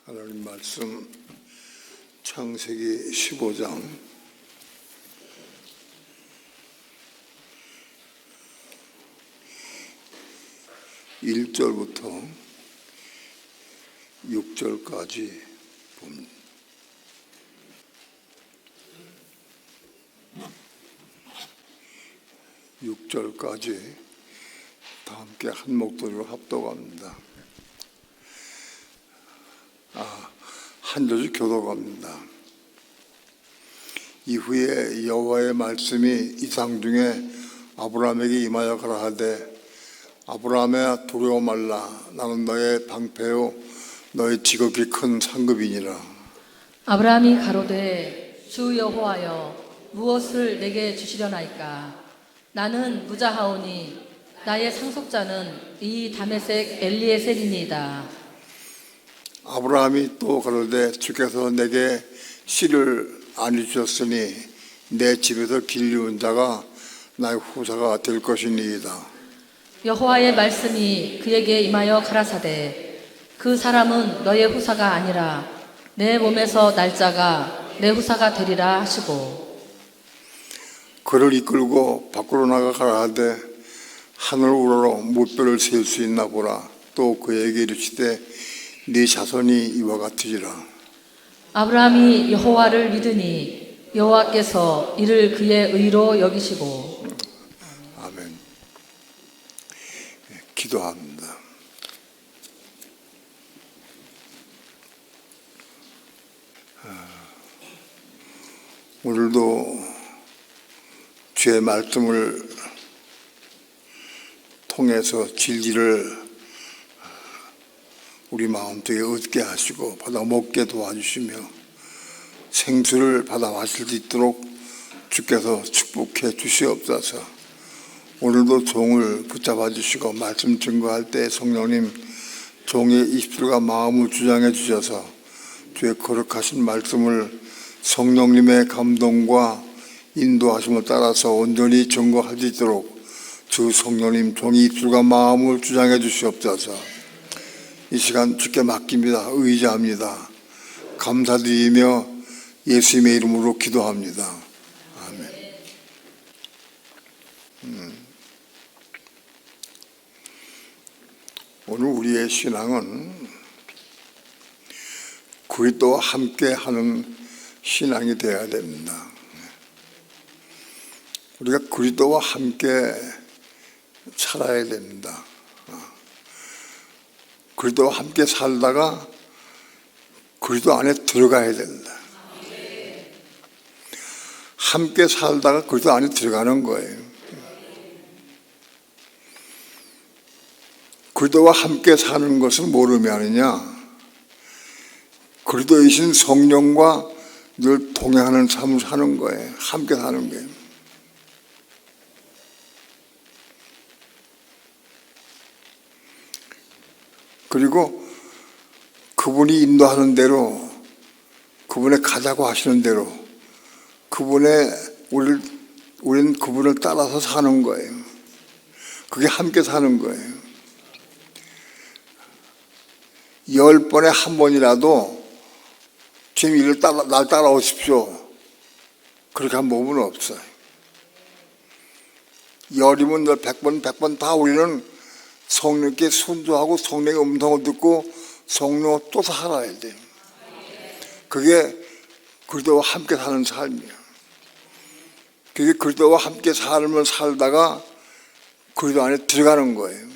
하나님 말씀 창세기 15장 1절부터 6절까지 봅니다. 6절까지 다 함께 한 목소리로 합독합니다. 한 절씩 교독합니다. 이후에 여호와의 말씀이 이상 중에 아브라함에게 임하여 가라하되 아브라함아 두려워 말라. 나는 너의 방패요 너의 지극히 큰 상급이니라. 아브라함이 가로되 주 여호와여 무엇을 내게 주시려나이까. 나는 무자하오니 나의 상속자는 이 다메섹 엘리에셀이니이다. 아브라함이 또 가로되 주께서 내게 씨를 안 주셨으니 내 집에서 길리운 자가 나의 후사가 될 것이니이다. 여호와의 말씀이 그에게 임하여 가라사대 그 사람은 너의 후사가 아니라 내 몸에서 날 자가 내 후사가 되리라 하시고 그를 이끌고 밖으로 나가 가라하되 하늘 우러러 무뼈를 셀 수 있나 보라. 또 그에게 이르시되 네 자손이 이와 같으리라. 아브라함이 여호와를 믿으니 여호와께서 이를 그의 의로 여기시고. 아멘. 기도합니다. 오늘도 주의 말씀을 통해서 진리를 우리 마음속에 얻게 하시고 받아 먹게 도와주시며 생수를 받아 마실 수 있도록 주께서 축복해 주시옵소서. 오늘도 종을 붙잡아 주시고 말씀 증거할 때 성령님 종의 입술과 마음을 주장해 주셔서 주의 거룩하신 말씀을 성령님의 감동과 인도하심을 따라서 온전히 증거할 수 있도록 주 성령님 종의 입술과 마음을 주장해 주시옵소서. 이 시간 주께 맡깁니다. 의지합니다. 감사드리며 예수님의 이름으로 기도합니다. 아멘. 오늘 우리의 신앙은 그리스도와 함께하는 신앙이 되어야 됩니다. 우리가 그리스도와 함께 살아야 됩니다. 그리스도와 함께 살다가 그리스도 안에 들어가야 된다. 함께 살다가 그리스도 안에 들어가는 거예요. 그리스도와 함께 사는 것은 뭐를 의미하느냐? 그리스도이신 성령과 늘 동행하는 삶을 사는 거예요. 함께 사는 거예요. 그리고 그분이 인도하는 대로, 그분의 가자고 하시는 대로, 우리는 그분을 따라서 사는 거예요. 그게 함께 사는 거예요. 10번에 한 번이라도 주님 날 따라오십시오. 그렇게 한 몸은 없어요. 10이면 100번 다 우리는 성령께 순종하고 성령의 음성을 듣고 성령을 또 살아야 돼요. 그게 그리스도와 함께 사는 삶이에요. 그게 그리스도와 함께 삶을 살다가 그리스도 안에 들어가는 거예요.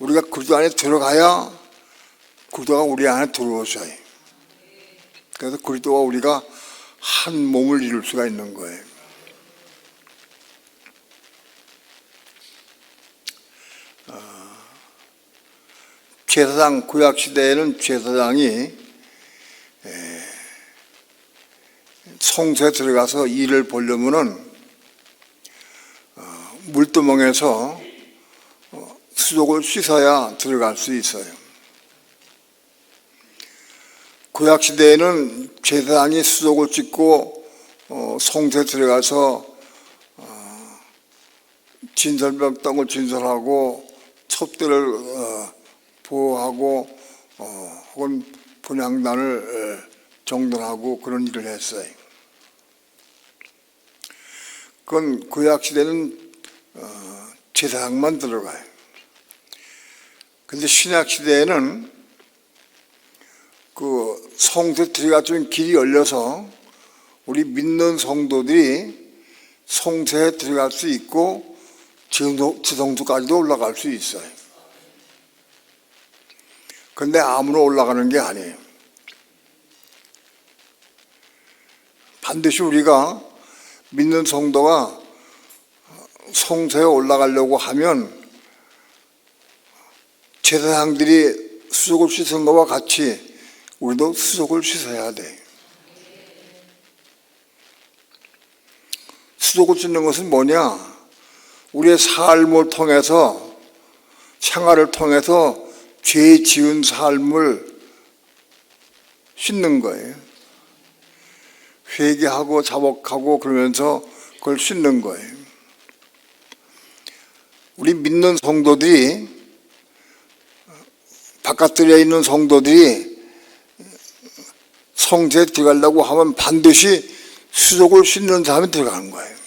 우리가 그리스도 안에 들어가야 그리스도가 우리 안에 들어오셔요. 그래서 그리스도와 우리가 한 몸을 이룰 수가 있는 거예요. 제사장, 구약시대에는 제사장이 성소에 들어가서 일을 보려면은 물두멍에서 수족을 씻어야 들어갈 수 있어요. 구약시대에는 제사장이 수족을 씻고 성소에 들어가서 진설병 떡을 진설하고 촛대를 보호하고 혹은 분향단을 정돈하고 그런 일을 했어요. 그건 구약 시대는 제사장만 들어가요. 근데 신약 시대에는 그 성소에 들어가는 길이 열려서 우리 믿는 성도들이 성소에 들어갈 수 있고 지성소까지도 올라갈 수 있어요. 그런데 아무나 올라가는 게 아니에요. 반드시 우리가 믿는 성도가 성소에 올라가려고 하면 제사장들이 수족을 씻은 것과 같이 우리도 수족을 씻어야 돼. 수족을 씻는 것은 뭐냐? 우리의 삶을 통해서, 생활을 통해서 죄 지은 삶을 씻는 거예요. 회개하고 자복하고 그러면서 그걸 씻는 거예요. 우리 믿는 성도들이, 바깥들에 있는 성도들이 성소에 들어가려고 하면 반드시 수족을 씻는 사람이 들어가는 거예요.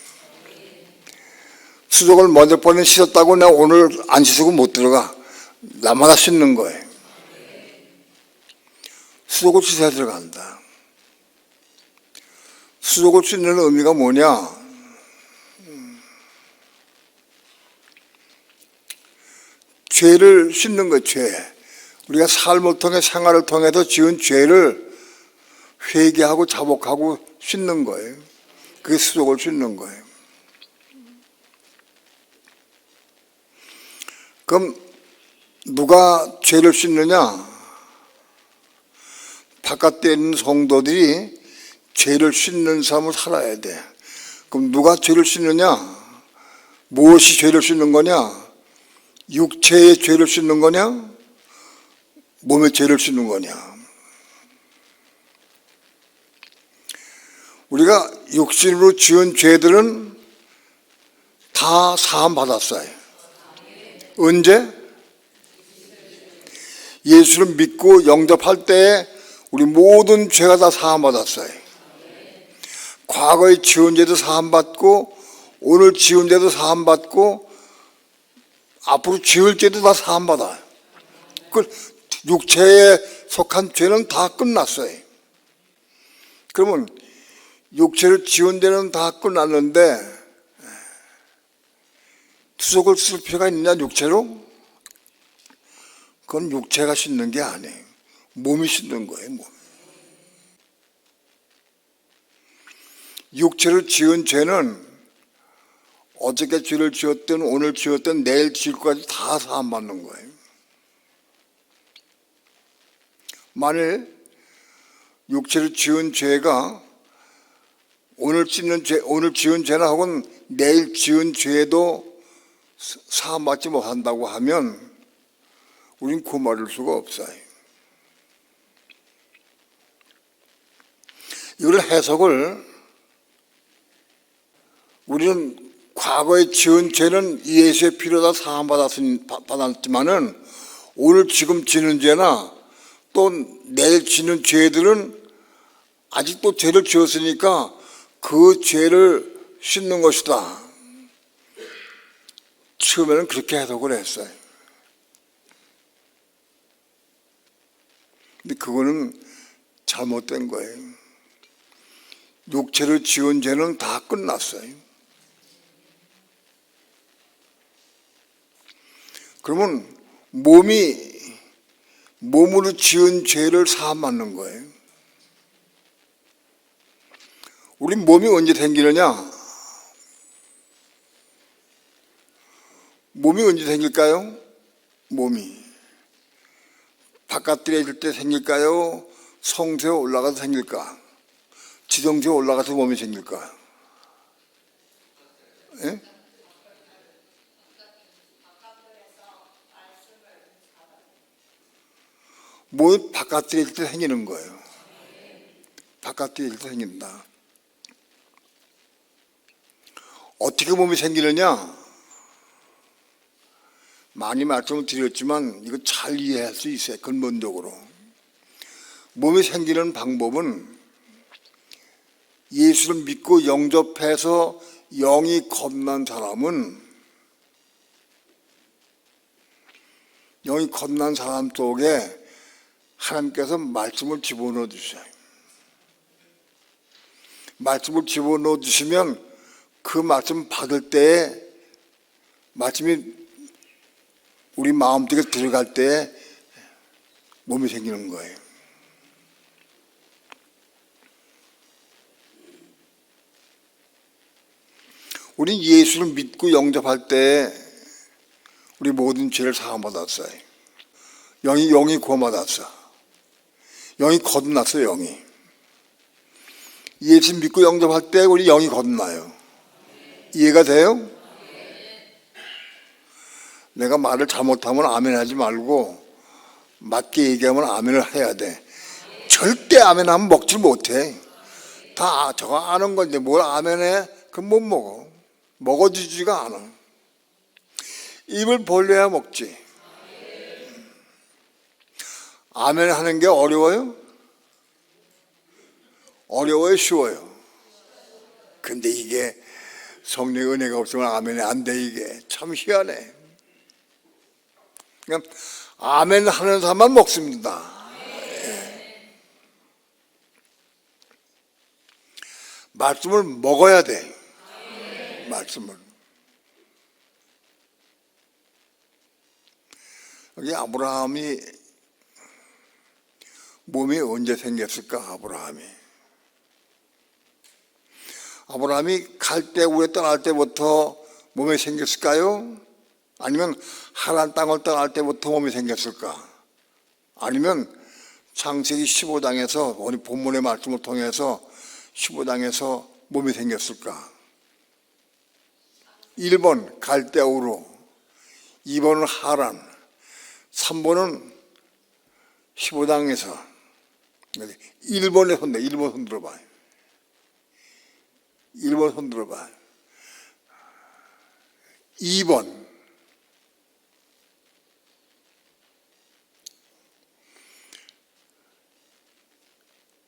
수족을 먼저 번에 씻었다고 내가 오늘 안 씻고 못 들어가. 나마다 씻는 거예요. 수족을 씻어야 들어간다. 수족을 씻는 의미가 뭐냐? 죄를 씻는 거예요. 죄. 우리가 삶을 통해 생활을 통해서 지은 죄를 회개하고 자복하고 씻는 거예요. 그게 수족을 씻는 거예요. 그럼 누가 죄를 씻느냐? 바깥에 있는 성도들이 죄를 씻는 삶을 살아야 돼. 그럼 누가 죄를 씻느냐? 무엇이 죄를 씻는 거냐? 육체의 죄를 씻는 거냐? 몸의 죄를 씻는 거냐? 우리가 육신으로 지은 죄들은 다 사함 받았어요. 언제? 예수를 믿고 영접할 때 우리 모든 죄가 다 사함 받았어요. 과거에 지은 죄도 사함 받고 오늘 지은 죄도 사함 받고 앞으로 지을 죄도 다 사함 받아요. 그 육체에 속한 죄는 다 끝났어요. 그러면 육체를 지은 죄는 다 끝났는데 수족을 쓸 필요가 있느냐? 육체로? 그건 육체가 씻는 게 아니에요. 몸이 씻는 거예요. 몸. 육체를 지은 죄는 어저께 죄를 지었든 오늘 지었든 내일 지을 것까지 다 사함받는 거예요. 만일 육체를 지은 죄가 오늘 지은 죄나 혹은 내일 지은 죄도 사함받지 못한다고 하면 우린 구원받을 수가 없어요. 이걸 해석을 우리는 과거에 지은 죄는 예수의 피로 다 사함받았지만은 오늘 지금 지는 죄나 또 내일 지는 죄들은 아직도 죄를 지었으니까 그 죄를 씻는 것이다. 처음에는 그렇게 해석을 했어요. 근데 그거는 잘못된 거예요. 육체를 지은 죄는 다 끝났어요. 그러면 몸으로 지은 죄를 사함받는 거예요. 우리 몸이 언제 생기느냐? 몸이 언제 생길까요? 몸이 바깥들에 있을 때 생길까요? 성소에 올라가서 생길까? 지성소에 올라가서 몸이 생길까? 예? 몸이 바깥들에 있을 때 생기는 거예요. 바깥들에 있을 때 생긴다. 어떻게 몸이 생기느냐? 많이 말씀을 드렸지만 이거 잘 이해할 수 있어요. 근본적으로. 몸이 생기는 방법은 예수를 믿고 영접해서 영이 거듭난 사람은 영이 거듭난 사람 속에 하나님께서 말씀을 집어넣어 주셔요. 말씀을 집어넣어 주시면 그 말씀 받을 때에 말씀이 우리 마음속에 들어갈 때에 몸이 생기는 거예요. 우리 예수를 믿고 영접할 때 우리 모든 죄를 사함받았어요. 영이 구원받았어. 영이 거듭났어. 영이 예수 믿고 영접할 때 우리 영이 거듭나요. 이해가 돼요? 내가 말을 잘못하면 아멘 하지 말고 맞게 얘기하면 아멘을 해야 돼. 절대 아멘 하면 먹질 못해. 다 저거 아는 건데 뭘 아멘해? 그럼 못 먹어. 먹어주지가 않아. 입을 벌려야 먹지. 아멘 하는 게 어려워요? 어려워요? 쉬워요? 근데 이게 성령의 은혜가 없으면 아멘이 안 돼. 이게 참 희한해. 그냥 아멘 하는 사람만 먹습니다. 예. 말씀을 먹어야 돼. 말씀을. 여기 아브라함이 몸이 언제 생겼을까? 아브라함이 갈대우에 떠날 때부터 몸이 생겼을까요? 아니면 하란 땅을 떠날 때부터 몸이 생겼을까? 아니면 창세기 15장에서 우리 본문의 말씀을 통해서 15장에서 몸이 생겼을까? 1번 갈대우로, 2번은 하란, 3번은 15장에서 1번에 손 1번 손 들어봐요. 1번 손 들어봐요. 2번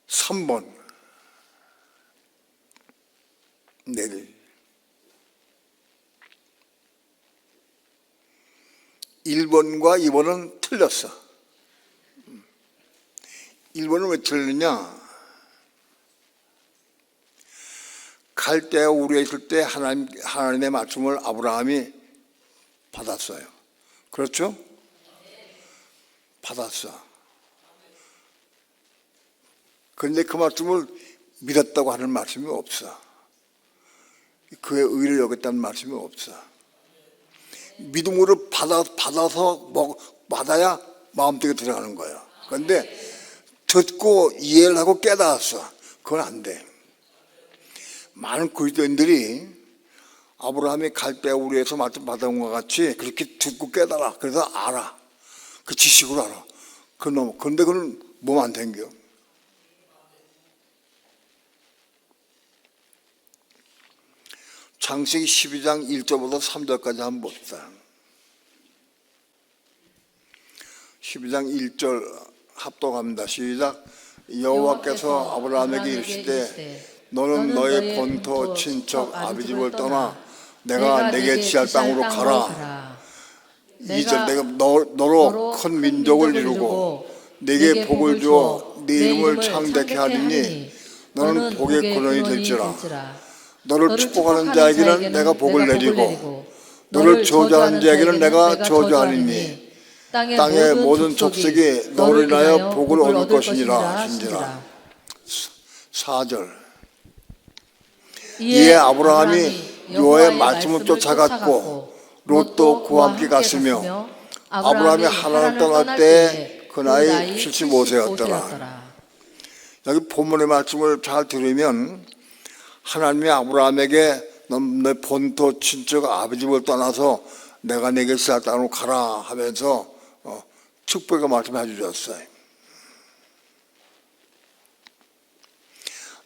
3번 내릴 1번과 2번은 틀렸어. 1번은 왜 틀렸냐? 갈대아 우르에 있을 때 하나님의 말씀을 아브라함이 받았어요. 그렇죠? 받았어. 그런데 그 말씀을 믿었다고 하는 말씀이 없어. 그의 의를 여겼다는 말씀이 없어. 믿음으로 받아야 마음속에 들어가는 거예요. 그런데 듣고 이해를 하고 깨달았어. 그건 안 돼. 많은 그리스도인들이 아브라함이 갈대아 우르에서 말씀 받아온 것 같이 그렇게 듣고 깨달아. 그래서 알아. 그 지식으로 알아. 그런데 그건 몸 안 생겨. 창세기 12장 1절부터 3절까지 한번 봅시다. 12장 1절 합독합니다. 시작. 여호와께서 아브라함에게 이르시되 너는 너의 본토 친척 아비 집을 떠나 내가 내게 지할 땅으로 가라. 2절 내가 너로 큰 민족을 이루고 내게 복을 주어 네 이름을 창대케 하리니 너는 복의 근원이 될지라. 너를 축복하는 자에게는 내가 복을 내리고 너를 저주하는 자에게는 내가 저주하리니 땅의 모든 족속이 너를 인하여 복을 얻을 것이니라 하신지라. 4절 이에 아브라함이 여호와의 말씀을 쫓아갔고 롯도 그와 함께 갔으며 아브라함이 하란을 떠날 때 그 나이 75세였더라. 여기 본문의 말씀을 잘 들으면 하나님이 아브라함에게 너 본토 친척 아버지 집을 떠나서 내가 내게 지할 땅으로 가라 하면서 축복의 말씀을 해주셨어요.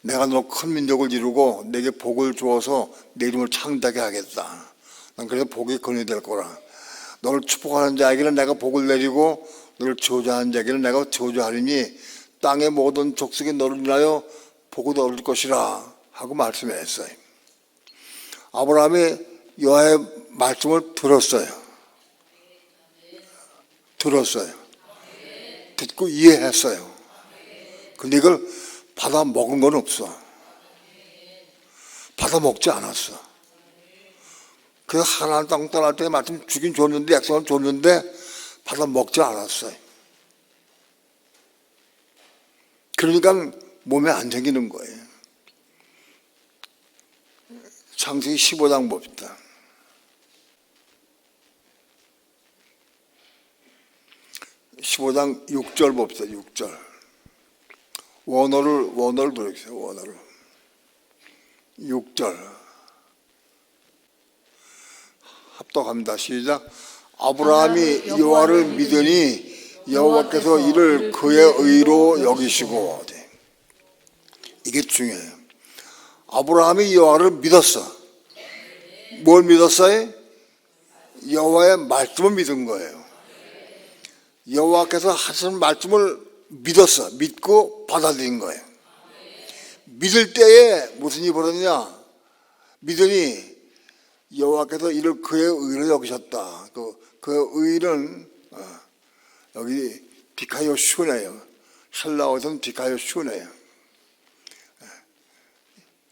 내가 너 큰 민족을 이루고 내게 복을 주어서 내 이름을 창대하게 하겠다. 난 그래서 복이 근원이 될 거라. 너를 축복하는 자에게는 내가 복을 내리고 너를 저주하는 자에게는 내가 저주하리니 땅의 모든 족속이 너를 인하여 복을 얻을 것이라 하고 말씀했어요. 아브라함이 여호와의 말씀을 들었어요. 듣고 이해했어요. 근데 이걸 받아 먹은 건 없어. 받아 먹지 않았어. 그래서 하나님 땅 떠날 때 말씀 주긴 줬는데, 약속을 줬는데 받아 먹지 않았어요. 그러니까 몸에 안 생기는 거예요. 창세기 15장 봅시다. 15장 6절 봅시다. 6절. 원어를 들어주세요. 원어를. 6절. 합독합니다. 시작. 아브라함이 여호와를 믿으니 여호와께서 이를 그의 의로 여기시고. 이게 중요해요. 아브라함이 여호와를 믿었어. 뭘 믿었어요? 여호와의 말씀을 믿은 거예요. 여호와께서 하시는 말씀을 믿었어. 믿고 받아들인 거예요. 믿을 때에 무슨 일이 벌어지냐? 믿으니 여호와께서 이를 그의 의로 여기셨다. 그 의는 여기 디카요 슈네요. 헬라어에서는 디카요 슈네요.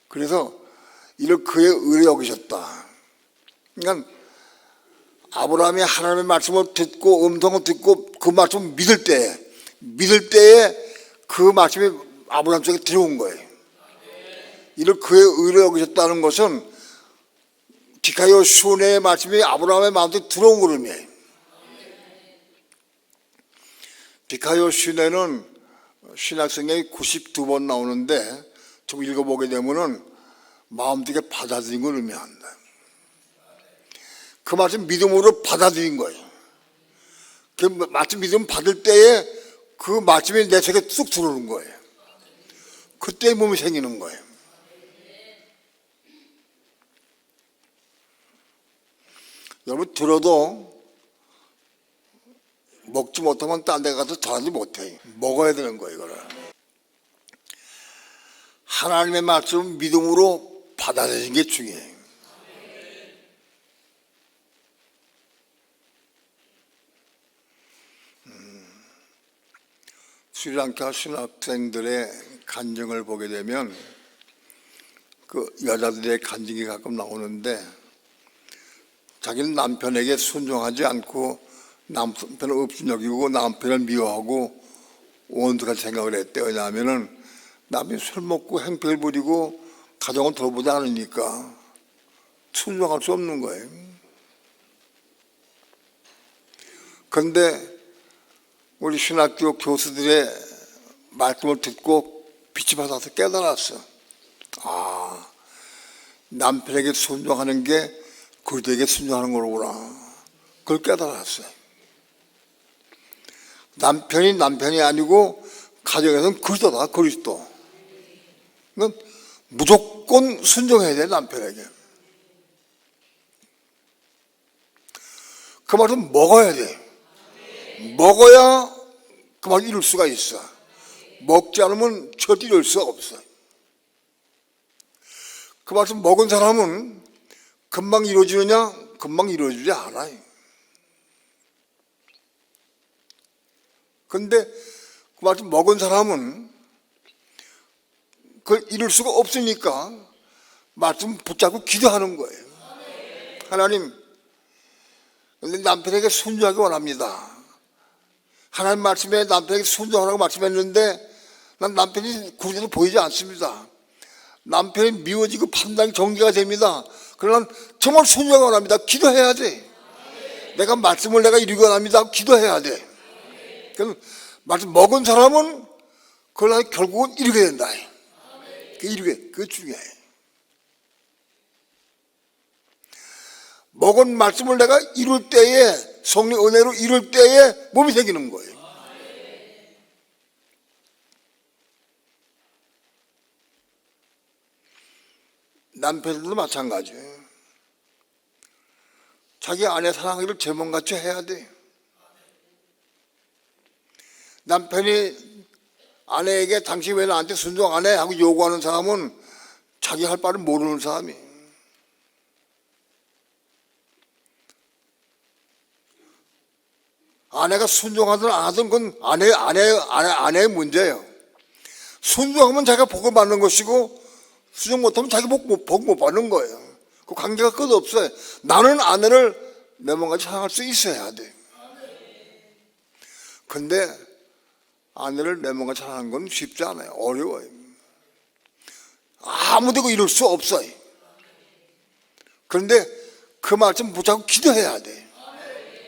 그래서 이를 그의 의로 여기셨다. 그러니까 아브라함이 하나님의 말씀을 듣고 음성을 듣고 그 말씀을 믿을 때에 그 말씀이 아브라함 쪽에 들어온 거예요. 이를 그의 의로 여기셨다는 것은 디카요 슈네의 말씀이 아브라함의 마음속에 들어온 그림이에요. 디카요 슈네는 신약성경에 92번 나오는데 좀 읽어보게 되면은 마음속에 받아들인 걸 의미한다. 그 말씀 믿음으로 받아들인 거예요. 그 말씀 믿음 받을 때에 그 말씀이 내 속에 쑥 들어오는 거예요. 그때 몸이 생기는 거예요. 여러분 들어도 먹지 못하면 딴 데 가서 잘하지 못해요. 먹어야 되는 거예요. 이거를. 하나님의 말씀을 믿음으로 받아들이는 게 중요해요. 스리랑카 신학생들의 간증을 보게 되면 그 여자들의 간증이 가끔 나오는데 자기는 남편에게 순종하지 않고 남편을 업신여기고 남편을 미워하고 원수같이 생각을 했대. 왜냐하면 남이 술 먹고 행패를 부리고 가정을 돌보지 않으니까 순종할 수 없는 거예요. 그런데 우리 신학교 교수들의 말씀을 듣고 빛이 받아서 깨달았어. 아, 남편에게 순종하는 게 그들에게 순종하는 거구나. 그걸 깨달았어요. 남편이 아니고 가정에서는 그리스도다. 그리스도. 그러니까 무조건 순종해야 돼. 남편에게. 그 말은 먹어야 돼. 먹어야 그 말을 이룰 수가 있어. 먹지 않으면 절대 이룰 수가 없어. 그 말씀 먹은 사람은 금방 이루어지느냐? 금방 이루어지지 않아요. 그런데 그 말씀 먹은 사람은 그걸 이룰 수가 없으니까 말씀 붙잡고 기도하는 거예요. 하나님, 남편에게 순종하기 원합니다. 하나님 말씀에 남편에게 순종하라고 말씀했는데 난 남편이 구제로 보이지 않습니다. 남편이 미워지고 판단이 정리가 됩니다. 그러나 정말 순종하기 원합니다. 기도해야 돼. 내가 말씀을 내가 이루기 원합니다. 기도해야 돼. 그럼 말씀 먹은 사람은 그걸 결국은 이루게 된다. 그게 중요해. 먹은 말씀을 내가 이룰 때에 성령 은혜로 이룰 때에 몸이 생기는 거예요. 남편들도 마찬가지예요. 자기 아내 사랑하기를 제 몸같이 해야 돼. 남편이 아내에게 당신 왜 나한테 순종 안 해? 하고 요구하는 사람은 자기 할 바를 모르는 사람이. 아내가 순종하든 안 하든 그건 아내의 문제예요. 순종하면 자기가 복을 받는 것이고 순종 못하면 자기 복 못 받는 거예요. 그 관계가 끝없어요. 나는 아내를 내 몸같이 사랑할 수 있어야 돼. 근데 아내를 내 몸같이 사랑하는 건 쉽지 않아요. 어려워요. 아무데고 이룰 수 없어요. 그런데 그 말씀 붙잡고 기도해야 돼.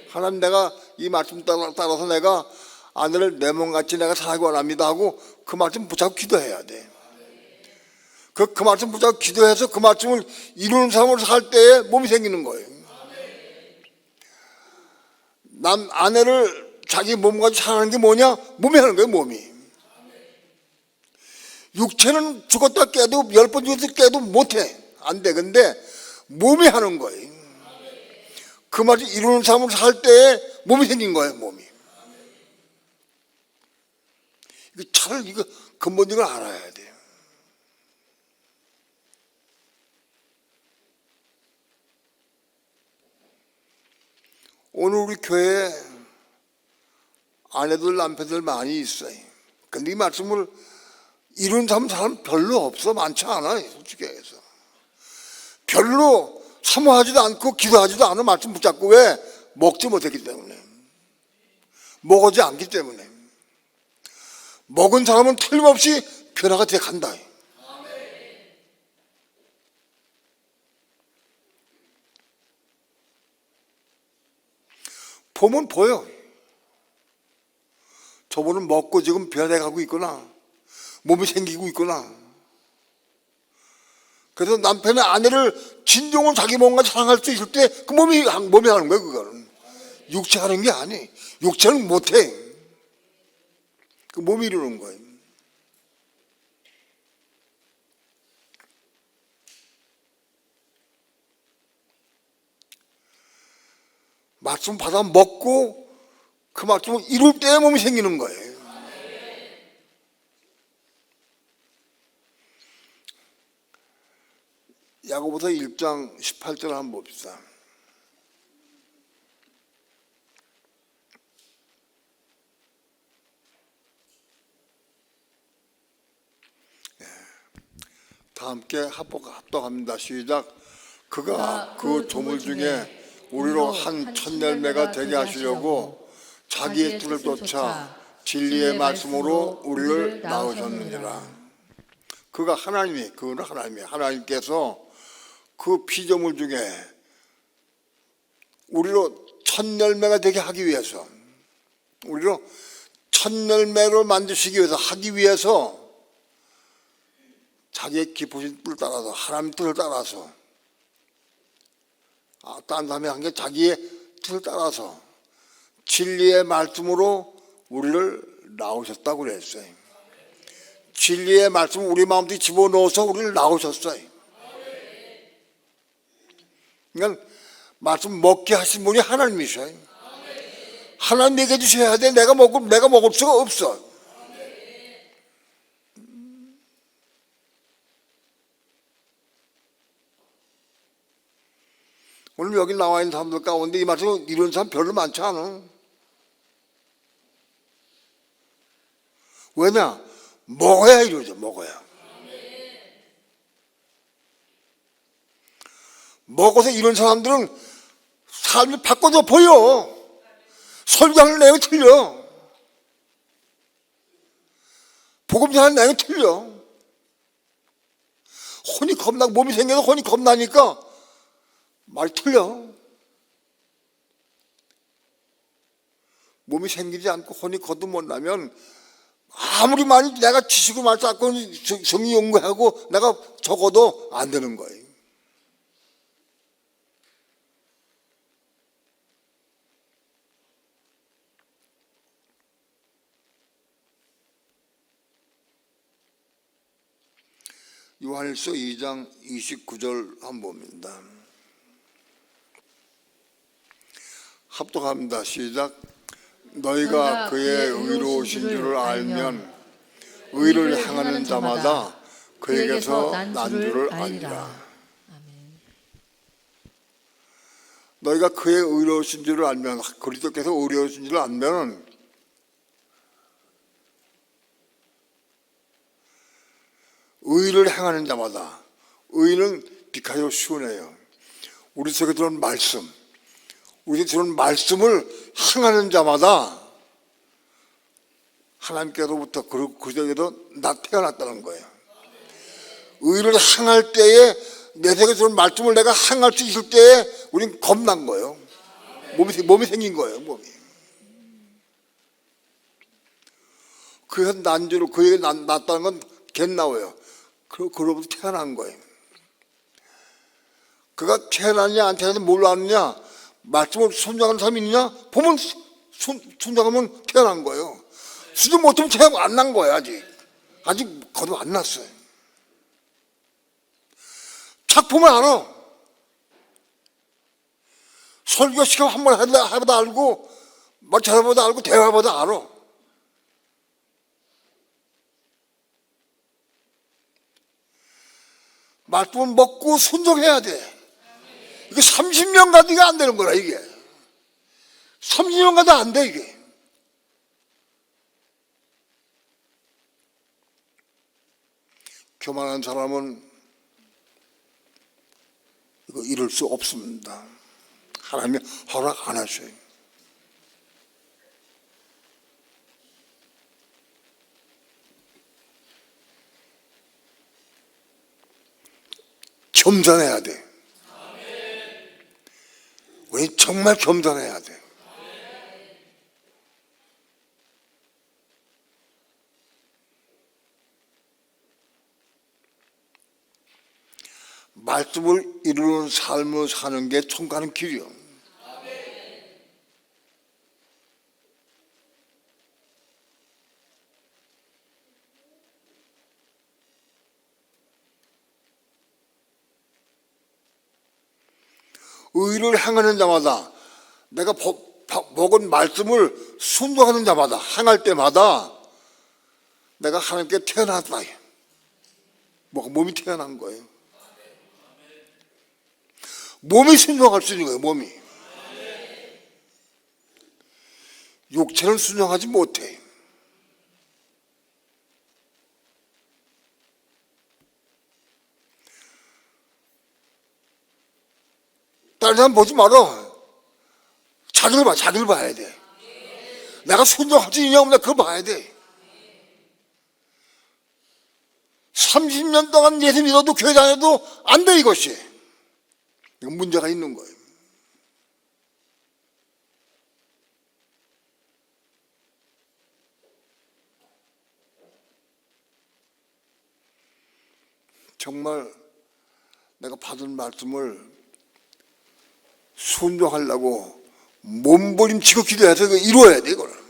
하나님, 내가 이 말씀 따라서 내가 아내를 내 몸같이 내가 사랑하기 원합니다 하고 그 말씀 붙잡고 기도해야 돼. 그 말씀 붙잡고 기도해서 그 말씀을 이루는 사람으로 살 때에 몸이 생기는 거예요. 아내를 자기 몸같이 사랑하는 게 뭐냐? 몸이 하는 거예요. 몸이. 육체는 죽었다 깨도 10번 죽었다 깨도 못해. 안 돼. 근데 몸이 하는 거예요. 그 말을 이루는 사람으로 살 때에 몸이 생긴 거예요. 몸이. 이거 근본적으로 알아야 돼요. 오늘 우리 교회에 아내들 남편들 많이 있어요. 근데 이 말씀을 이룬 사람 별로 없어. 많지 않아요. 솔직히 해서 별로 사모하지도 않고 기도하지도 않은 말씀 붙잡고. 왜? 먹지 못했기 때문에. 먹지 않기 때문에. 먹은 사람은 틀림없이 변화가 돼 간다. 보면 보여. 저분은 먹고 지금 변해가고 있구나. 몸이 생기고 있구나. 그래서 남편의 아내를 진정으로 자기 몸과 사랑할 수 있을 때 그 몸이 하는 거예요. 그거는 육체 하는 게 아니. 육체는 못해. 그 몸이 이루는 거예요. 말씀 받아 먹고 그 말씀을 이룰 때 몸이 생기는 거예요. 야고보서 1장 18절 한번 봅시다. 다 함께 합독합니다. 시작. 그가 그 조물 중에 우리로 한 첫 열매가 되게 하시려고 자기의 뜻을 쫓아 진리의 말씀으로 우리를 낳으셨느니라. 그가 그거는 하나님께서 그 피조물 중에 우리로 첫 열매가 되게 하기 위해서, 우리로 첫 열매를 만드시기 위해서 하기 위해서 자기의 깊으신 뜻을 따라서, 하나님의 뜻을 따라서, 딴 사람이 한 게 자기의 뜻을 따라서 진리의 말씀으로 우리를 낳으셨다고 그랬어요. 진리의 말씀을 우리 마음속에 집어넣어서 우리를 낳으셨어요. 그러니까 말씀 먹게 하신 분이 하나님이셔요. 하나님 먹여 주셔야 돼. 내가 먹을 수가 없어. 오늘 여기 나와 있는 사람들 가운데 이 말씀을 이루는 사람 별로 많지 않아. 왜냐? 먹어야 이루죠. 먹어야. 먹어서 이런 사람들은 삶이 바꿔져 보여. 설교하는 내용이 틀려. 복음 전하는 내용이 틀려. 혼이 겁나고, 몸이 생겨서 혼이 겁나니까 말이 틀려. 몸이 생기지 않고 혼이 거듭못나면 아무리 많이 내가 지식을 많이 쌓고 성의 연구하고 내가 적어도 안 되는 거예요. 요한일서 2장 29절 한번 봅니다. 합독합니다. 시작. 너희가 그의 의로우신 줄을 알면 의를 행하는 자마다 그에게서 난 줄을 아니라. 너희가 그의 의로우신 줄을 알면, 그리스도께서 의로우신 줄을 알면 의를 행하는 자마다, 의는 빅하여 시원해요. 우리 속에 들어온 말씀, 우리 들어온 말씀을 행하는 자마다 하나님께로부터 그에게도 태어났다는 거예요. 의를 행할 때에, 내 속에 들어온 말씀을 내가 행할 수 있을 때에 우린 겁난 거예요. 몸이 생긴 거예요. 몸이. 그래서 난주로 그에게 났다는 건 겟나워요. 그로부터 태어난 거예요. 그가 태어났냐 안 태어났냐 뭘 아느냐, 말씀을 순종하는 사람이 있느냐 보면 순종하면 태어난 거예요. 순종 못하면 태어나고 안 난 거예요. 아직 거듭 안 났어요. 딱 보면 알아. 설교 시간 한번 해보다 알고, 말 잘해보다 알고, 대화보다 알아. 말씀을 먹고 순종해야 돼. 이게 30년 가도 안 되는 거라, 이게. 30년 가도 안 돼, 이게. 교만한 사람은 이거 이룰 수 없습니다. 하나님이 허락 안 하셔요. 겸손해야 돼. 우리 정말 겸손해야 돼. 말씀을 이루는 삶을 사는 게 총가는 길이요. 의를 행하는 자마다, 내가 먹은 말씀을 순종하는 자마다, 행할 때마다 내가 하나님께 태어났다. 몸이 태어난 거예요. 몸이 순종할 수 있는 거예요. 몸이. 육체는 순종하지 못해. 다른 사람 보지 말아. 자기를 봐야 돼. 내가 순종할 수 있냐 없냐 그거 봐야 돼. 30년 동안 예수 믿어도 교회 다녀도 안 돼, 이것이. 이건 문제가 있는 거예요. 정말 내가 받은 말씀을 순종하려고 몸부림치고 기도해서 이거 이루어야 돼, 이거를.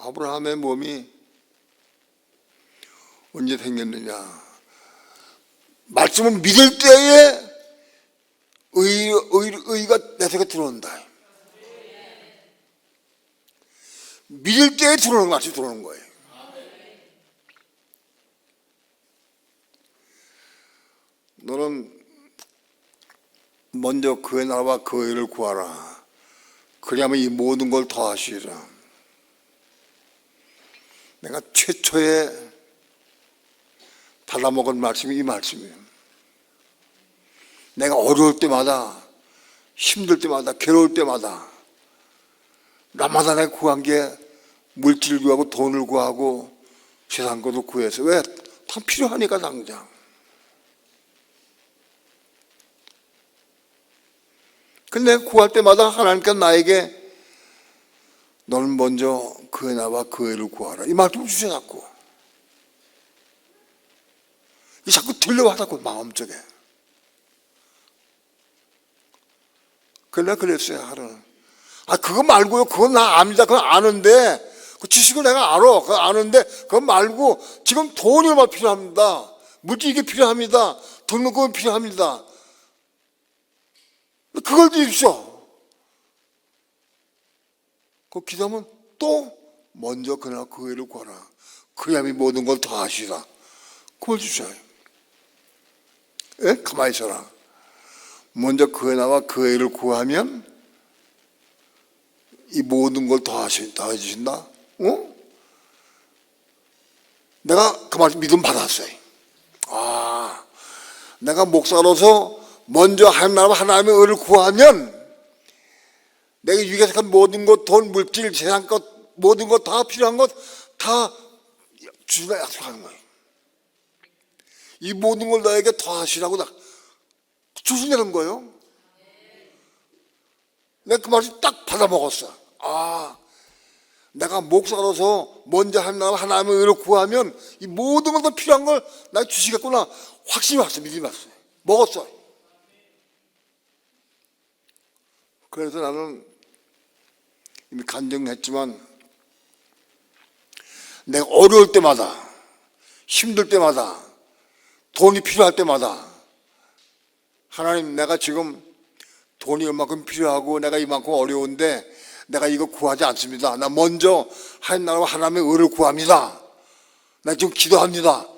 아브라함의 몸이 언제 생겼느냐? 말씀을 믿을 때에 의가 내 속에 들어온다. 믿을 때에 들어오는 것이 들어오는 거예요. 너는 먼저 그의 나라와 그 의를 구하라. 그리하면 이 모든 걸 더하시리라. 내가 최초에 받아먹은 말씀이 이 말씀이에요. 내가 어려울 때마다, 힘들 때마다, 괴로울 때마다 라마단에 구한 게 물질 구하고 돈을 구하고 세상 것도 구해서, 왜? 다 필요하니까 당장. 근데 구할 때마다 하나님께서 나에게 너는 먼저 그의 나와 그 의를 구하라, 이 말씀을 주셔갖고 자꾸 들려와갖고 마음속에. 그래 그랬어요. 하루는. 그거 말고요, 그건 나 압니다. 그건 아는데 그 지식을 내가 알아. 그거 아는데 그거 말고 지금 돈이 얼마 필요합니다. 물질 이게 필요합니다. 등록금이 필요합니다. 그걸 주십시오. 그 기도하면 또 먼저 그나 그 의를 구하라. 그야말로 모든 걸 다 하시라. 그걸 주셔요. 예? 가만히 있어라. 먼저 그 나와 그 의를 구하면 이 모든 걸 다 해주신다. 어? 내가 그 말씀 믿음 받았어요. 아, 내가 목사로서 먼저 하나님의 의를 구하면 내가 위계적인 모든 것, 돈, 물질, 세상 것, 모든 것 다 필요한 것 다 주시가 약속하는 거예요. 이 모든 걸 너에게 더 하시라고 주신다는 거예요. 내가 그 말씀 딱 받아먹었어. 아, 내가 목사로서 먼저 하나님의 의를 구하면 이 모든 것 다 필요한 걸 나에게 주시겠구나. 확신이 왔어. 믿음이 왔어요. 먹었어. 그래서 나는 이미 간증했지만 내가 어려울 때마다, 힘들 때마다, 돈이 필요할 때마다 하나님, 내가 지금 돈이 얼마큼 필요하고 내가 이만큼 어려운데 내가 이거 구하지 않습니다. 나 먼저 하나님 나라와 하나님의 의를 구합니다. 나 지금 기도합니다.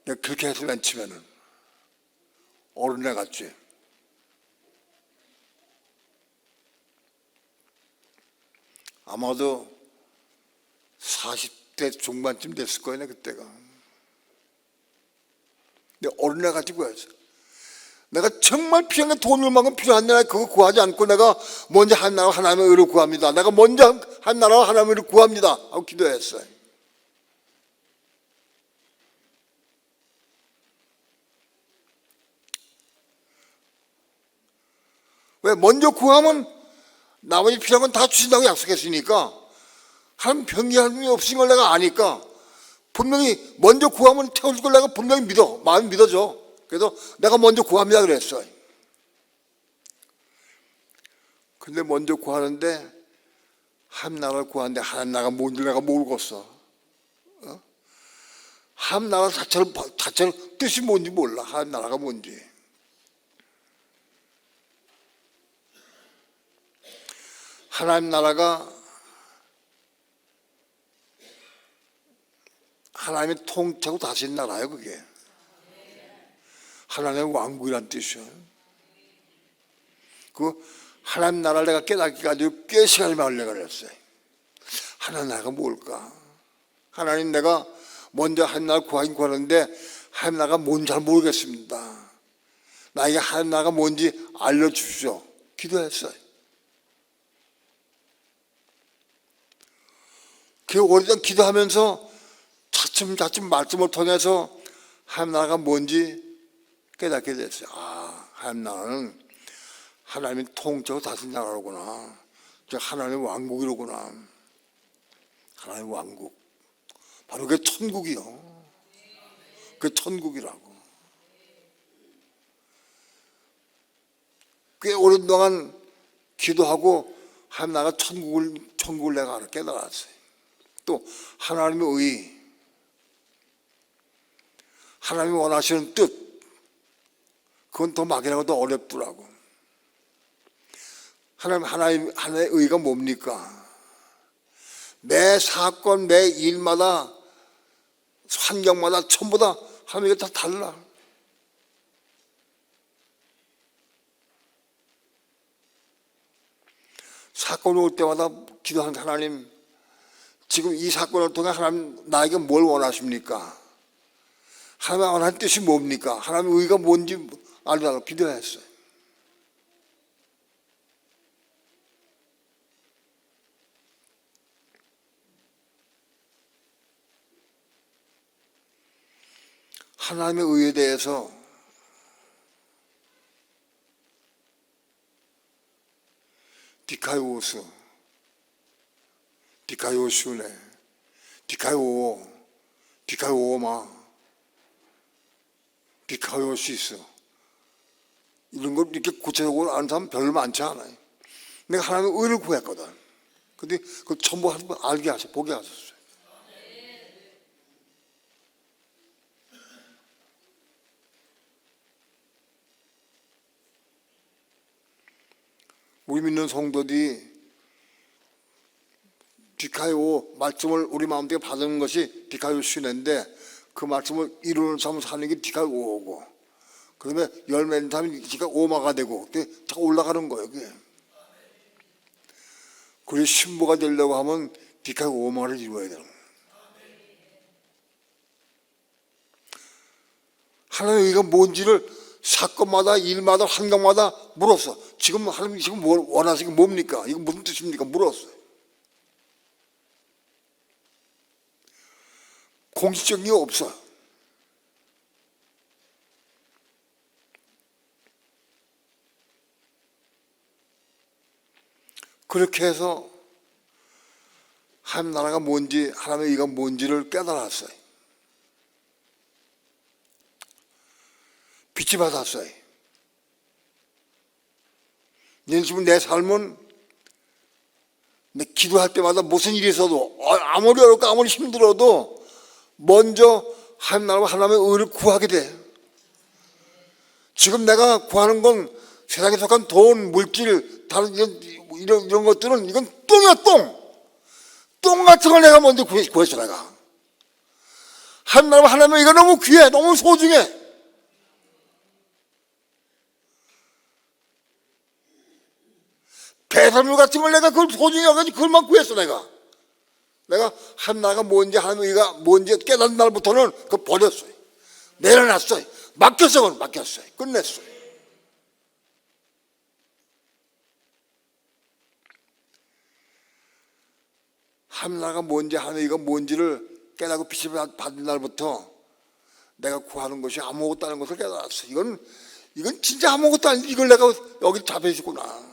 내가 그렇게 해서 맨 치면은 어른애 같지. 아마도 40대 중반쯤 됐을 거예요, 그때가. 근데 어른애 같이 구했어. 내가 정말 필요한 게 돈이 얼마큼 필요한데 그거 구하지 않고 내가 먼저 한 나라와 하나님의 의를 구합니다. 내가 먼저 한 나라와 하나님의 의를 구합니다 하고 기도했어요. 왜? 먼저 구하면 나머지 필요한 건 다 주신다고 약속했으니까 하나님 변기함이 없인 걸 내가 아니까 분명히 먼저 구하면 태워줄 걸 내가 분명히 믿어. 마음이 믿어져. 그래서 내가 먼저 구합니다 그랬어. 근데 먼저 구하는데 하나님 나라를 구하는데 하나님 나라가 뭔지 내가 모르겠어. 하나님 나라 자체를 뜻이 뭔지 몰라. 하나님 나라가 뭔지. 하나님 나라가 하나님의 통째로 다스린 나라예요, 그게. 하나님의 왕국이란 뜻이에요. 그 하나님 나라를 내가 깨닫기까지 꽤 시간이 걸려가 그랬어요. 하나님 나라가 뭘까? 하나님, 내가 먼저 하나님 나라 구하긴 구하는데 하나님 나라가 뭔지 잘 모르겠습니다. 나에게 하나님 나라가 뭔지 알려주십시오. 기도했어요. 그 오래전 기도하면서 차츰차츰 말씀을 통해서 하나님 나라가 뭔지 깨닫게 됐어요. 아, 하나님 나라는 하나님의 통째로 다스린 나라로구나. 하나님의 왕국이로구나. 하나님의 왕국. 바로 그게 천국이요. 그게 천국이라고. 꽤 오랜 동안 기도하고 하나님 나라가 천국을 내가 깨달았어요. 또 하나님의 의, 하나님이 원하시는 뜻, 그건 더 막연하고 더 어렵더라고. 하나님의 의가 뭡니까? 매 사건, 매 일마다, 환경마다 전부 다 하나님이 다 달라. 사건이 올 때마다 기도하는 하나님, 지금 이 사건을 통해 하나님 나에게 뭘 원하십니까? 하나님의 원하는 뜻이 뭡니까? 하나님의 의가 뭔지 알려달라고 기도했어요. 하나님의 의에 대해서 디카이오스, 디카이오슈네, 디카이오, 디카이오마, 디카이오시스, 이런 걸 이렇게 구체적으로 아는 사람 별로 많지 않아요. 내가 하나님의 의를 구했거든. 근데 그 전부 알게 하셨어요. 보게 하셨어요. 우리 믿는 성도들이 디카요 말씀을 우리 마음속에 받는 것이 디카요 순회인데 그 말씀을 이루는 삶을 사는 게 디카요 오고 그다음에 열매는 사람이 디카요 오마가 되고 그게 자꾸 올라가는 거예요. 그게. 그래서 신부가 되려고 하면 디카요 오마를 이루어야 되는 거예요. 하나님 이거 뭔지를 사건마다 일마다 환경마다 물었어. 지금 하나님 지금 뭘 원하시는 게 뭡니까? 이거 무슨 뜻입니까? 물었어요. 공식적인 게 없어요. 그렇게 해서 하나님 나라가 뭔지 하나님의 이가 뭔지를 깨달았어요. 빛이 받았어요. 지금 내 삶은 내 기도할 때마다 무슨 일이 있어도 아무리 어렵고 아무리 힘들어도 먼저 하나님 나라와 하나님의 의를 구하게 돼. 지금 내가 구하는 건 세상에 속한 돈, 물질, 다른 이런 것들은 이건 똥이야 똥. 똥 같은 걸 내가 먼저 구했어 내가. 하나님 나라와 하나님의 의가 너무 귀해, 너무 소중해. 배설물 같은 걸 내가 그걸 소중히 여기까지 그걸만 구했어 내가 하나가 뭔지 하나님의 의가 뭔지 깨닫는 날부터는 그걸 버렸어요. 내려놨어요. 맡겼어요. 끝냈어요. 하나가 뭔지 하나님의 의가 뭔지를 깨닫고 빛을 받은 날부터 내가 구하는 것이 아무것도 아닌 것을 깨달았어. 이건 진짜 아무것도 아닌데 이걸 내가 여기 잡혀 있구나.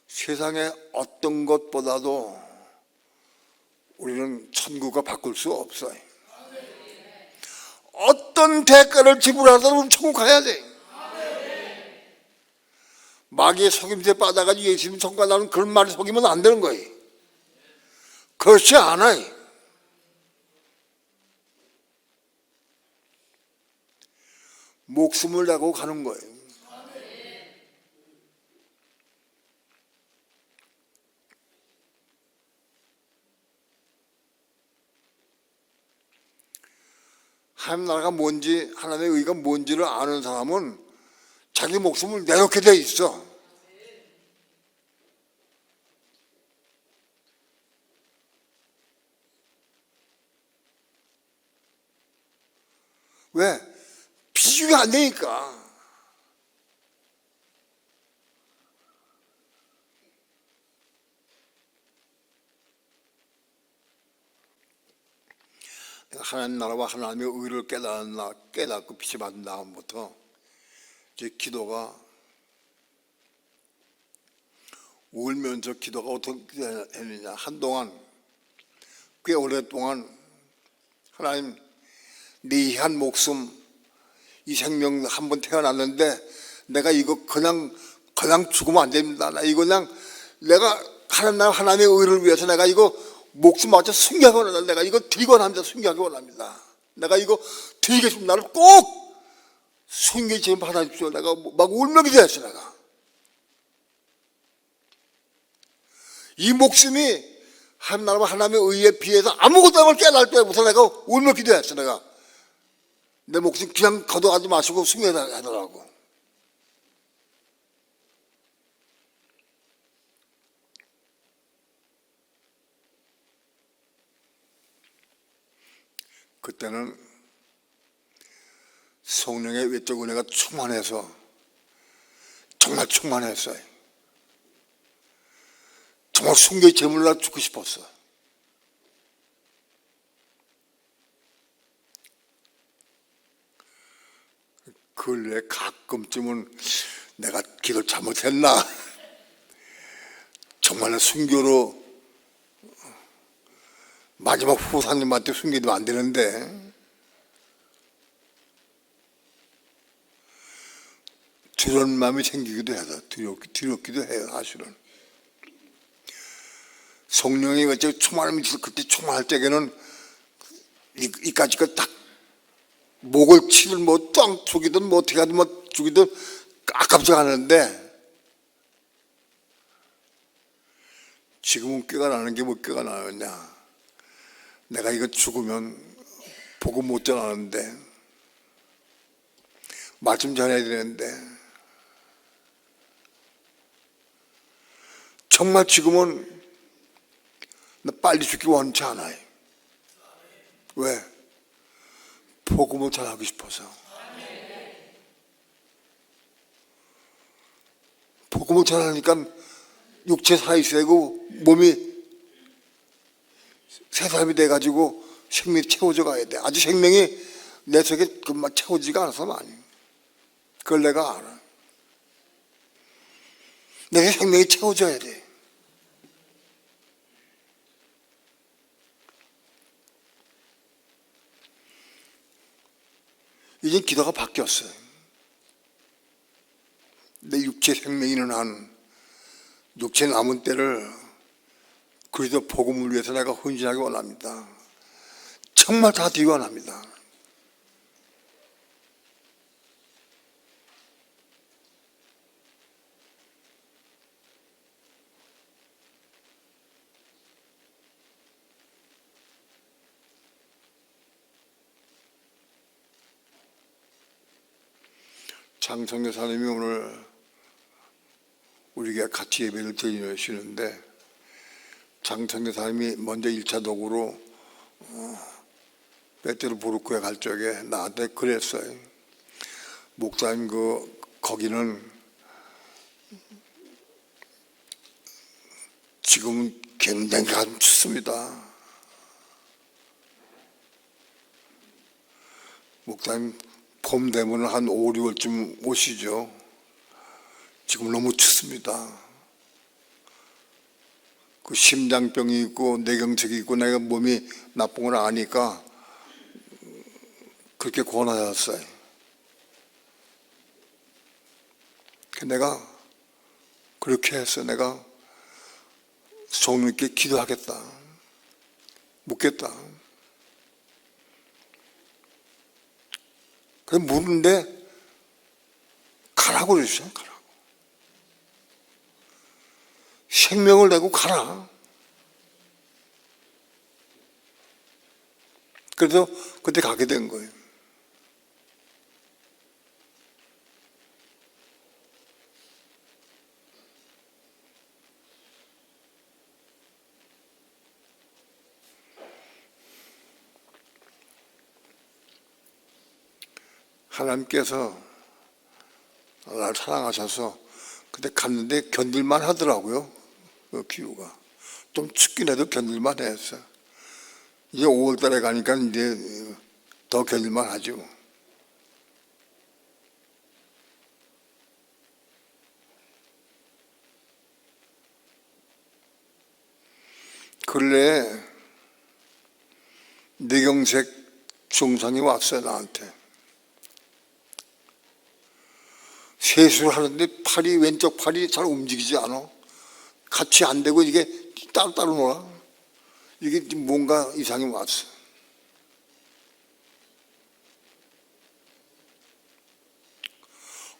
세상의 어떤 것보다도 우리는 천국을 바꿀 수 없어요. 어떤 대가를 지불하더라도 천국 가야 돼. 마귀의 속임수에 빠져가지고 예수님 성과나는 그런 말을 속이면 안 되는 거예요. 그렇지 않아요. 목숨을 내고 가는 거예요. 하나님 나라가 뭔지 하나님의 의가 뭔지를 아는 사람은 자기 목숨을 내놓게 돼 있어. 왜? 비교가 안 되니까. 하나님 나라와 하나님의 의를 깨닫고 빛이 받은 다음부터 제 기도가 울면서 기도가 어떻게 했느냐. 한동안 꽤 오랫동안 하나님 네 한 목숨 이 생명 한 번 태어났는데 내가 이거 그냥 죽으면 안 됩니다. 나 이거 그냥 내가 하나님의 의를 위해서 내가 이거 목숨 맞춰 순교하기 원합니다. 내가 이거 드리거나 합니다. 순교하기 원합니다. 내가 이거 드리겠습니다. 나를 꼭 순교 지금 받아주십시오. 내가 막 울먹이 되었어. 내가 이 목숨이 하나님과 하나님의 의에 비해서 아무것도 안 걸 깨달을 때부터 내가 울먹이 되었어. 내가 내 목숨 그냥 거둬가지 마시고 순교하더라고. 그때는 성령의 외적 은혜가 충만해서 정말 충만했어요. 정말 순교의 제물로 죽고 싶었어. 근래 가끔쯤은 내가 기도 잘못했나? 정말 순교로 마지막 후사님한테 숨기면 안 되는데 두려운 마음이 생기기도 해서 두렵기도 해요. 사실은 성령이 어째 충만함이 있어. 그때 충만할 때에는 이까지 딱 목을 치든 뭐 땅 죽이든 뭐 어떻게 하든 뭐 죽이든 아깝지 않은데 지금은 꾀가 나는 게 뭐 꾀가 나느냐. 내가 이거 죽으면 복음 못 전하는데 말씀 전해야 되는데 정말 지금은 나 빨리 죽기 원치 않아요. 왜? 복음을 전하고 싶어서. 복음을 전하니까 육체 살아있어야고 몸이 새 사람이 돼가지고 생명이 채워져 가야 돼. 아직 생명이 내 속에 금방 채워지가 않아서 많이. 그걸 내가 알아. 내 생명이 채워져야 돼. 이제 기도가 바뀌었어요. 내 육체 생명이 있는 한 육체 남은 때를 그리스도 복음을 위해서 내가 헌신하기 원합니다. 정말 다 되기 원합니다. 장성 여사님이 오늘 우리가 같이 예배를 드리시는데 장성 여사님이 먼저 1차 도구로 베테르부르크에 갈 적에 나한테 그랬어요. 목사님 거기는 지금 굉장히 가슴 춥습니다. 목사님 봄 되면 한 5, 6월쯤 오시죠. 지금 너무 춥습니다. 그 심장병이 있고 뇌경색이 있고 내가 몸이 나쁜 걸 아니까 그렇게 권하셨어요. 내가 그렇게 해서 내가 성령님께 기도하겠다. 묻겠다. 그래서 묻는데 가라고 그러셨어요. 가라고. 생명을 내고 가라. 그래서 그때 가게 된 거예요. 하나님께서 나를 사랑하셔서 그때 갔는데 견딜만 하더라고요. 그 기후가 좀 춥긴 해도 견딜만 했어. 이제 5월 달에 가니까 이제 더 견딜만 하죠. 근래에 뇌경색 증상이 왔어요. 나한테. 세수를 하는데 왼쪽 팔이 잘 움직이지 않아. 같이 안 되고 이게 따로따로 놀아. 이게 뭔가 이상이 왔어.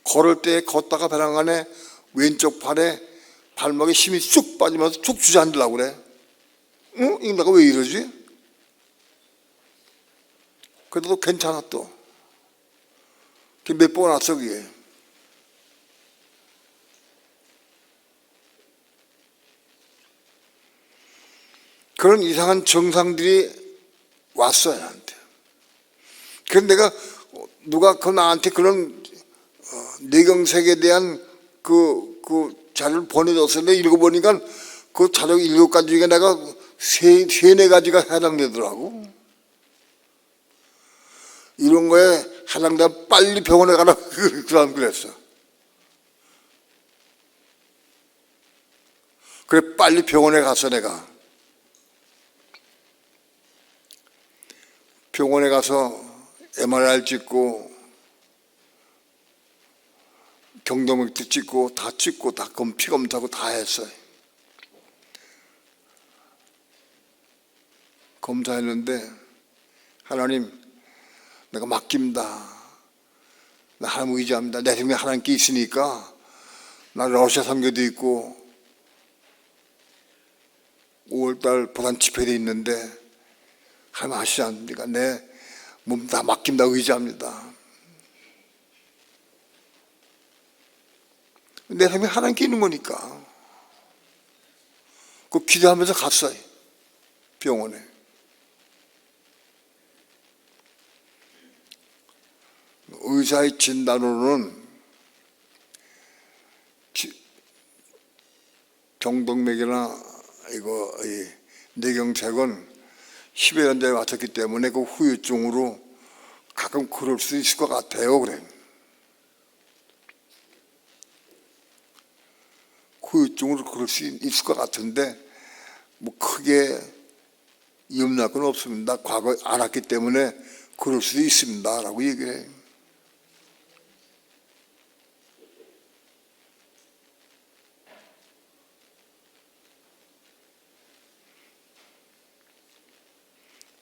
걸을 때 걷다가 벼랑간에 왼쪽 팔에 발목에 힘이 쑥 빠지면서 쭉 주저앉으려고 그래. 응? 이거 내가 왜 이러지? 그래도 괜찮아 또. 몇 번 왔어 그게. 그런 이상한 증상들이 왔어요, 나한테. 그래서 내가 누가 나한테 그런 뇌경색에 대한 그 자료를 보내줬어. 내가 읽어보니까 그 자료 7가지 중에 내가 4가지가 해당되더라고. 이런 거에 해당되면 빨리 병원에 가라. 그 사람 그랬어. 그래 빨리 병원에 가서 내가 병원에 가서 MRI 찍고 경동맥도 찍고 다 피 검사하고 다 했어요. 검사했는데 하나님 내가 맡깁니다. 나 하나님 의지합니다. 내 생명에 하나님께 있으니까 나 러시아 선교도 있고 5월달 부산 집회도 있는데 하나님 아시지 않습니까? 내 몸 다 맡깁니다. 의지합니다. 내 생명에 하나님께 있는 거니까 그 기도하면서 갔어요. 병원에. 의사의 진단으로는 경동맥이나 이 뇌경색은 10여 년 전에 왔었기 때문에 그 후유증으로 가끔 그럴 수 있을 것 같아요. 그래. 후유증으로 그럴 수 있을 것 같은데 뭐 크게 위험날 건 없습니다. 과거에 알았기 때문에 그럴 수도 있습니다. 라고 얘기를 해요.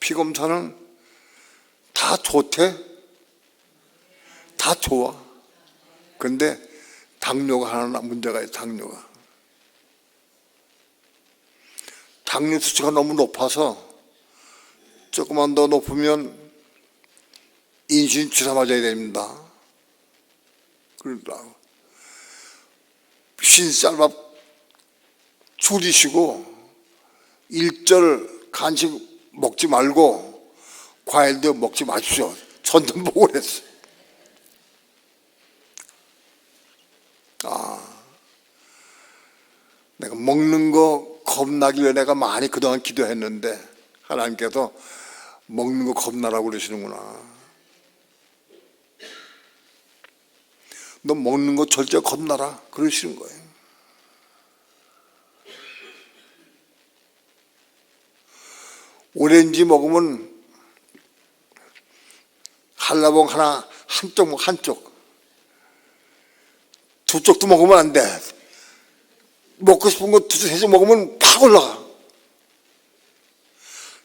피검사는 다 좋대. 다 좋아. 근데 당뇨가 하나 문제가 있어. 당뇨 수치가 너무 높아서 조금만 더 높으면 인슐린 주사 맞아야 됩니다. 그러더라고. 흰쌀밥 줄이시고 일절 간식 먹지 말고 과일도 먹지 마십시오. 전전복을 했어요. 내가 먹는 거 겁나길래 내가 많이 그동안 기도했는데 하나님께서 먹는 거 겁나라고 그러시는구나. 너 먹는 거 절대 겁나라 그러시는 거예요. 오렌지 먹으면 한라봉 하나 한쪽 두 쪽도 먹으면 안 돼. 먹고 싶은 거 두 쪽 세 쪽 먹으면 팍 올라가.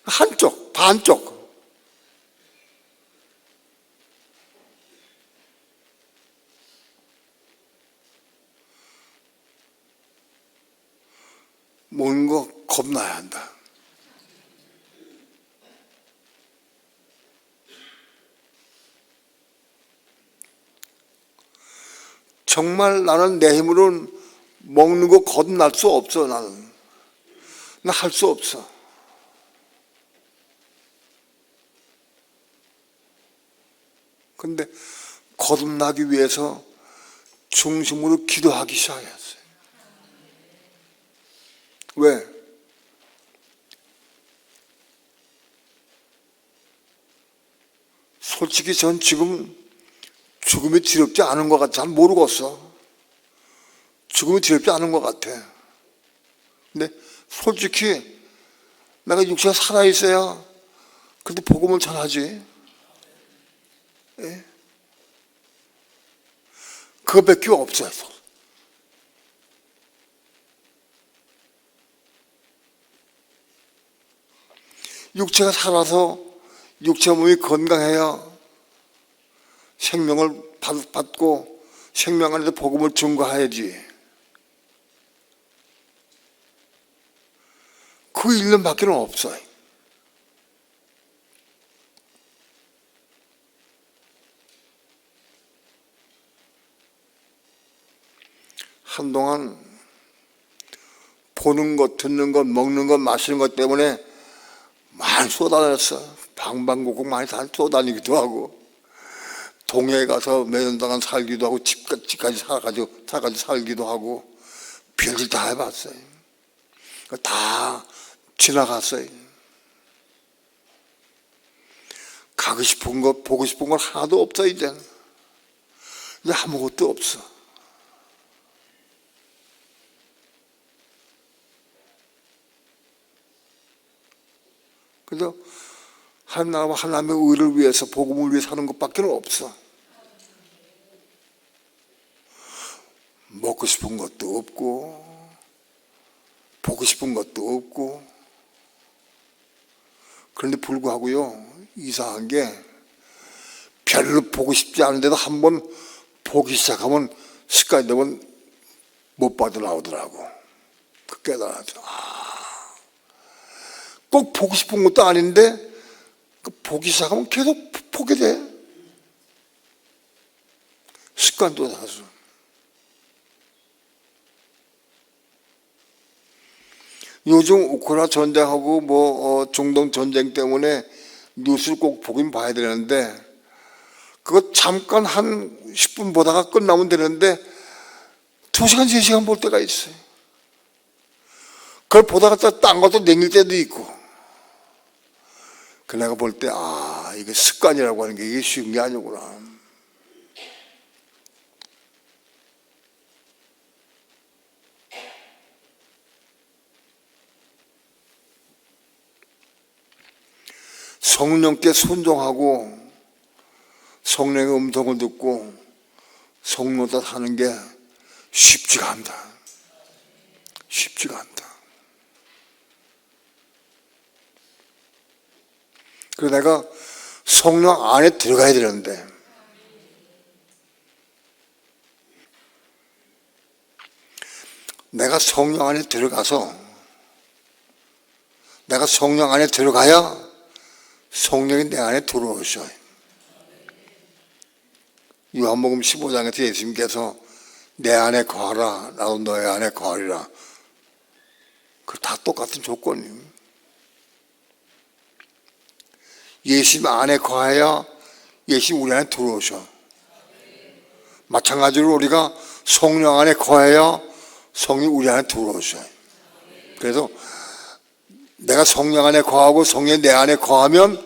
한쪽 반쪽. 먹는 거 겁나야 한다. 정말 나는 내 힘으로는 먹는 거 겁날 수 없어. 나는 나 할 수 없어. 근데 거듭나기 위해서 중심으로 기도하기 시작했어요. 왜? 솔직히 전 지금 죽음이 두렵지 않은 것 같아. 잘 모르겠어. 죽음이 두렵지 않은 것 같아. 근데 솔직히 내가 육체가 살아있어야 그래도 복음을 전하지. 예? 그거밖에 없어요. 육체가 살아서 육체 몸이 건강해야 생명을 받고 생명 안에서 복음을 증거해야지. 그 일념밖에 없어요. 한동안 보는 것, 듣는 것, 먹는 것, 마시는 것 때문에 많이 쏟아냈어. 방방곡곡 많이 쏟아내기도 하고 동해에 가서 몇 년 동안 살기도 하고 집까지 살아가지고 살기도 하고 별짓 다 해봤어요. 다 지나갔어요. 가고 싶은 것, 보고 싶은 건 하나도 없어. 이제 아무것도 없어. 그래서 하나님과 하나님의 의를 위해서, 복음을 위해 사는 것밖에 없어. 먹고 싶은 것도 없고 보고 싶은 것도 없고. 그런데 불구하고요, 이상한 게 별로 보고 싶지 않은데도 한번 보기 시작하면 습관이 되면 못 빠져나오더라고. 그 깨달아서 꼭 보고 싶은 것도 아닌데 보기 시작하면 계속 보게 돼. 습관도 사서. 요즘 우크라이나 전쟁하고 중동 전쟁 때문에 뉴스를 꼭 보긴 봐야 되는데, 그거 잠깐 한 10분 보다가 끝나면 되는데 2시간, 3시간 볼 때가 있어요. 그걸 보다가 딴 것도 냉길 때도 있고. 그 내가 볼 때 이게 습관이라고 하는 게 이게 쉬운 게 아니구나. 성령께 순종하고 성령의 음성을 듣고 성령을 따라 사는 게 쉽지가 않다. 쉽지가 않다. 그래서 내가 성령 안에 들어가야 되는데, 내가 성령 안에 들어가서, 내가 성령 안에 들어가야 성령이 내 안에 들어오셔요. 요한복음 15장에서 예수님께서 내 안에 거하라, 나도 너의 안에 거하리라. 그 다 똑같은 조건이에요. 예수님 안에 거하여 예수님 우리 안에 들어오셔. 마찬가지로 우리가 성령 안에 거하여 성령이 우리 안에 들어오셔. 그래서 내가 성령 안에 거하고 성령이 내 안에 거하면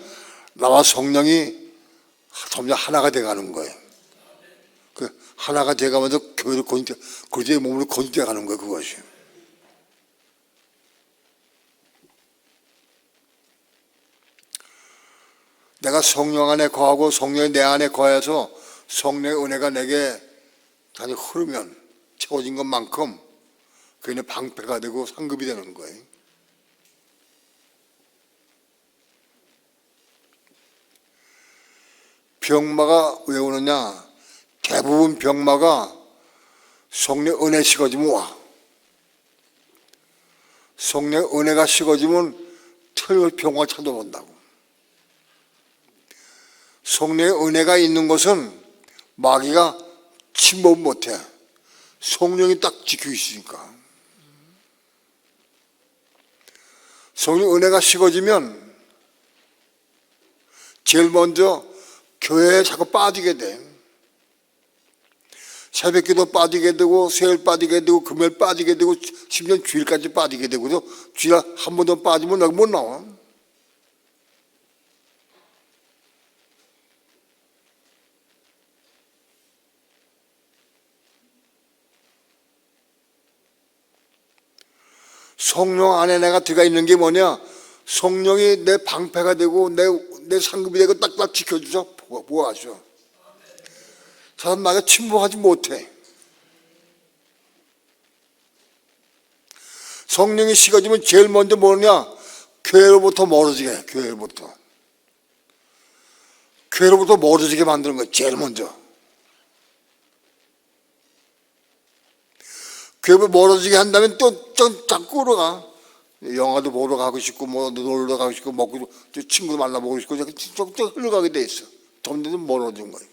나와 성령이 점점 하나가 돼가는 거예요. 그 하나가 돼가면서 교회를 그리스도의 몸으로 건져가는 거예요. 그것이. 내가 성령 안에 거하고 성령이 내 안에 거해서 성령의 은혜가 내게 단히 흐르면 채워진 것만큼 그게 방패가 되고 상급이 되는 거예요. 병마가 왜 오느냐? 대부분 병마가 성령의 은혜 식어지면 와. 성령의 은혜가 식어지면 틀림없이 병마가 찾아온다고. 성령의 은혜가 있는 것은 마귀가 침범 못해. 성령이 딱 지키고 있으니까. 성령의 은혜가 식어지면 제일 먼저 교회에 자꾸 빠지게 돼. 새벽기도 빠지게 되고, 수요일 빠지게 되고, 금요일 빠지게 되고, 심지어 주일까지 빠지게 되고, 주일 한 번 더 빠지면 내가 못 나와. 성령 안에 내가 들어가 있는 게 뭐냐? 성령이 내 방패가 되고 내 상급이 되고 딱딱 지켜주셔, 보호하셔. 사람 나가 침범하지 못해. 성령이 식어지면 제일 먼저 뭐냐? 교회로부터 멀어지게 해. 교회로부터 멀어지게 만드는 거야. 제일 먼저. 교회로 멀어지게 한다면 또 자꾸 끌어가. 영화도 보러 가고 싶고, 놀러 가고 싶고, 먹고, 친구도 만나보고 싶고, 쭉 흘러가게 돼 있어. 점점 멀어진 거예요.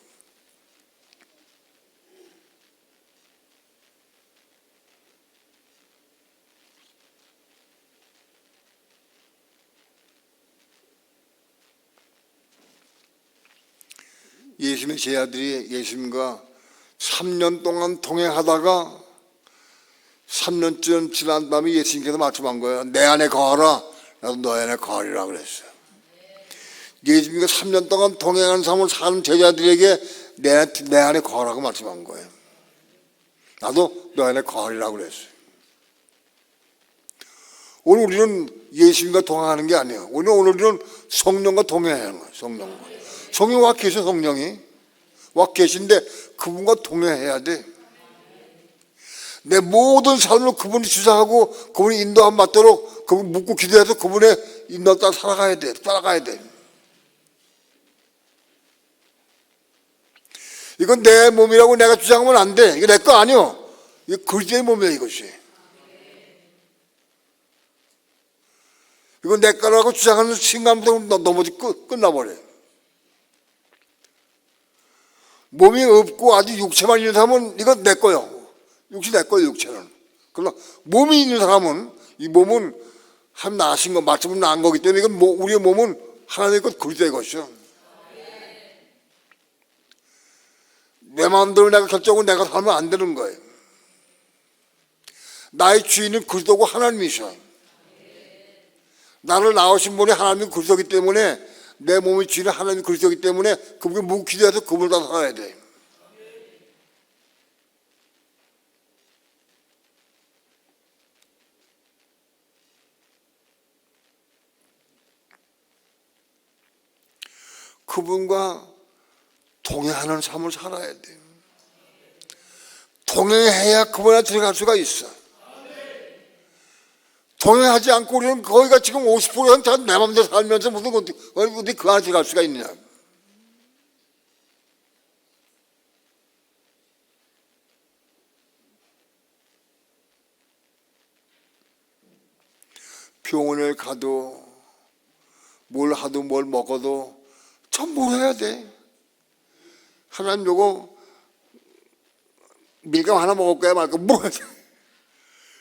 예수님의 제자들이 예수님과 3년 동안 동행하다가 3년쯤 지난 다음에 예수님께서 말씀한 거예요. 내 안에 거하라, 나도 너희 안에 거하리라 그랬어요. 예수님과 3년 동안 동행하는 삶을 사는 제자들에게 내 안에 거하라고 말씀한 거예요. 나도 너희 안에 거하리라 그랬어요. 오늘 우리는 예수님과 동행하는 게 아니에요. 오늘 우리는 성령과 동행하는 거예요. 성령이 와 계셔. 성령이 와 계신데 그분과 동행해야 돼. 내 모든 삶을 그분이 주장하고 그분이 인도함 받도록 그분 묻고 기도해서 그분의 인도 따라 살아가야 돼. 따라가야 돼. 이건 내 몸이라고 내가 주장하면 안 돼. 이거 내 거 아니요. 이거 그리스도의 몸이야 이것이. 이건 내 거라고 주장하는 순간부터 넘어지 끝나버려. 몸이 없고 아주 육체만 있는 사람은 이건 내 거요. 육체 내 거예요. 육체는. 그러나 몸이 있는 사람은 이 몸은 한 나신 거 말씀은 난 거기 때문에 이건 우리의 몸은 하나님의 것 그리스도의 것이요. 내 마음대로 내가 결정을 내가 살면 안 되는 거예요. 나의 주인은 그리스도고 하나님이셔. 나를 낳으신 분이 하나님 그리스도이기 때문에 내 몸의 주인은 하나님 그리스도이기 때문에 그분이 묵고 기도해서 그분을 다 살아야 돼. 그분과 동행하는 삶을 살아야 돼. 동행해야 그분한테 들어갈 수가 있어. 동행하지 않고 우리는 거기가 지금 50%는 내 맘대로 살면서 무슨 어디 그 안에 들어갈 수가 있느냐. 병원에 가도 뭘 하도 뭘 먹어도 참 물어야 돼. 하나님 요거 밀감 하나 먹을 거야 말까 물어야 돼.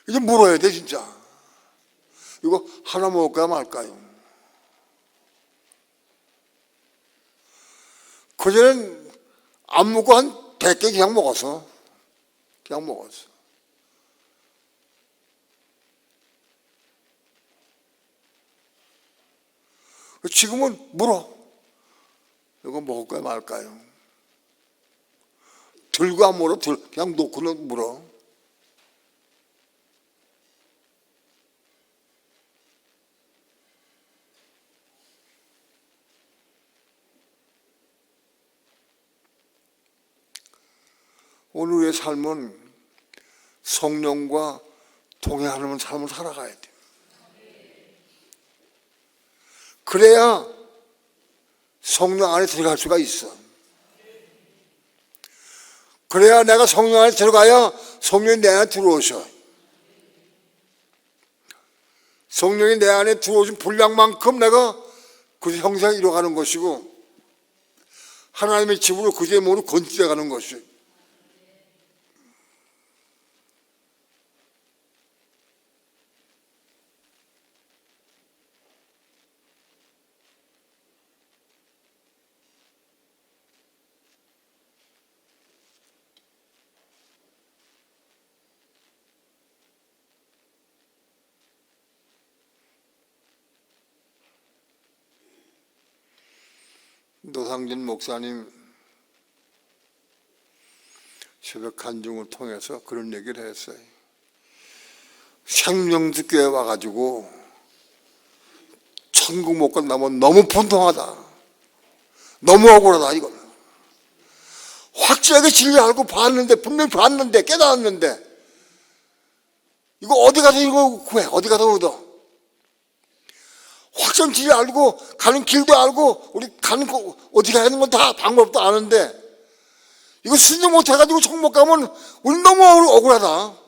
이제 물어야 돼 진짜. 이거 하나 먹을 거야 말까요? 그전엔 안 먹고 한 100개 그냥 먹었어. 지금은 물어. 이거 먹을 거야 말까요? 들고 안 물어. 그냥 놓고는 물어. 오늘 우리의 삶은 성령과 동행하는 삶을 살아가야 돼. 그래야 성령 안에 들어갈 수가 있어. 그래야 내가 성령 안에 들어가야 성령이 내 안에 들어오셔. 성령이 내 안에 들어오신 분량만큼 내가 그 형상을 이뤄가는 것이고 하나님의 집으로 그의 몸으로 건축해 가는 것이요. 노상진 목사님 새벽 간증을 통해서 그런 얘기를 했어요. 생명주교에 와가지고 천국 못 간다면 너무 분통하다. 너무 억울하다 이건. 확실하게 진리를 알고 봤는데 분명히 봤는데 깨달았는데 이거 어디 가서 이거 구해? 어디 가서 얻어? 확실한 진리를 알고 가는 길도 알고 우리 가는 거 어디 가야 하는 건 다 방법도 아는데 이거 순종 못 해가지고 총 못 가면 우리 너무 억울하다.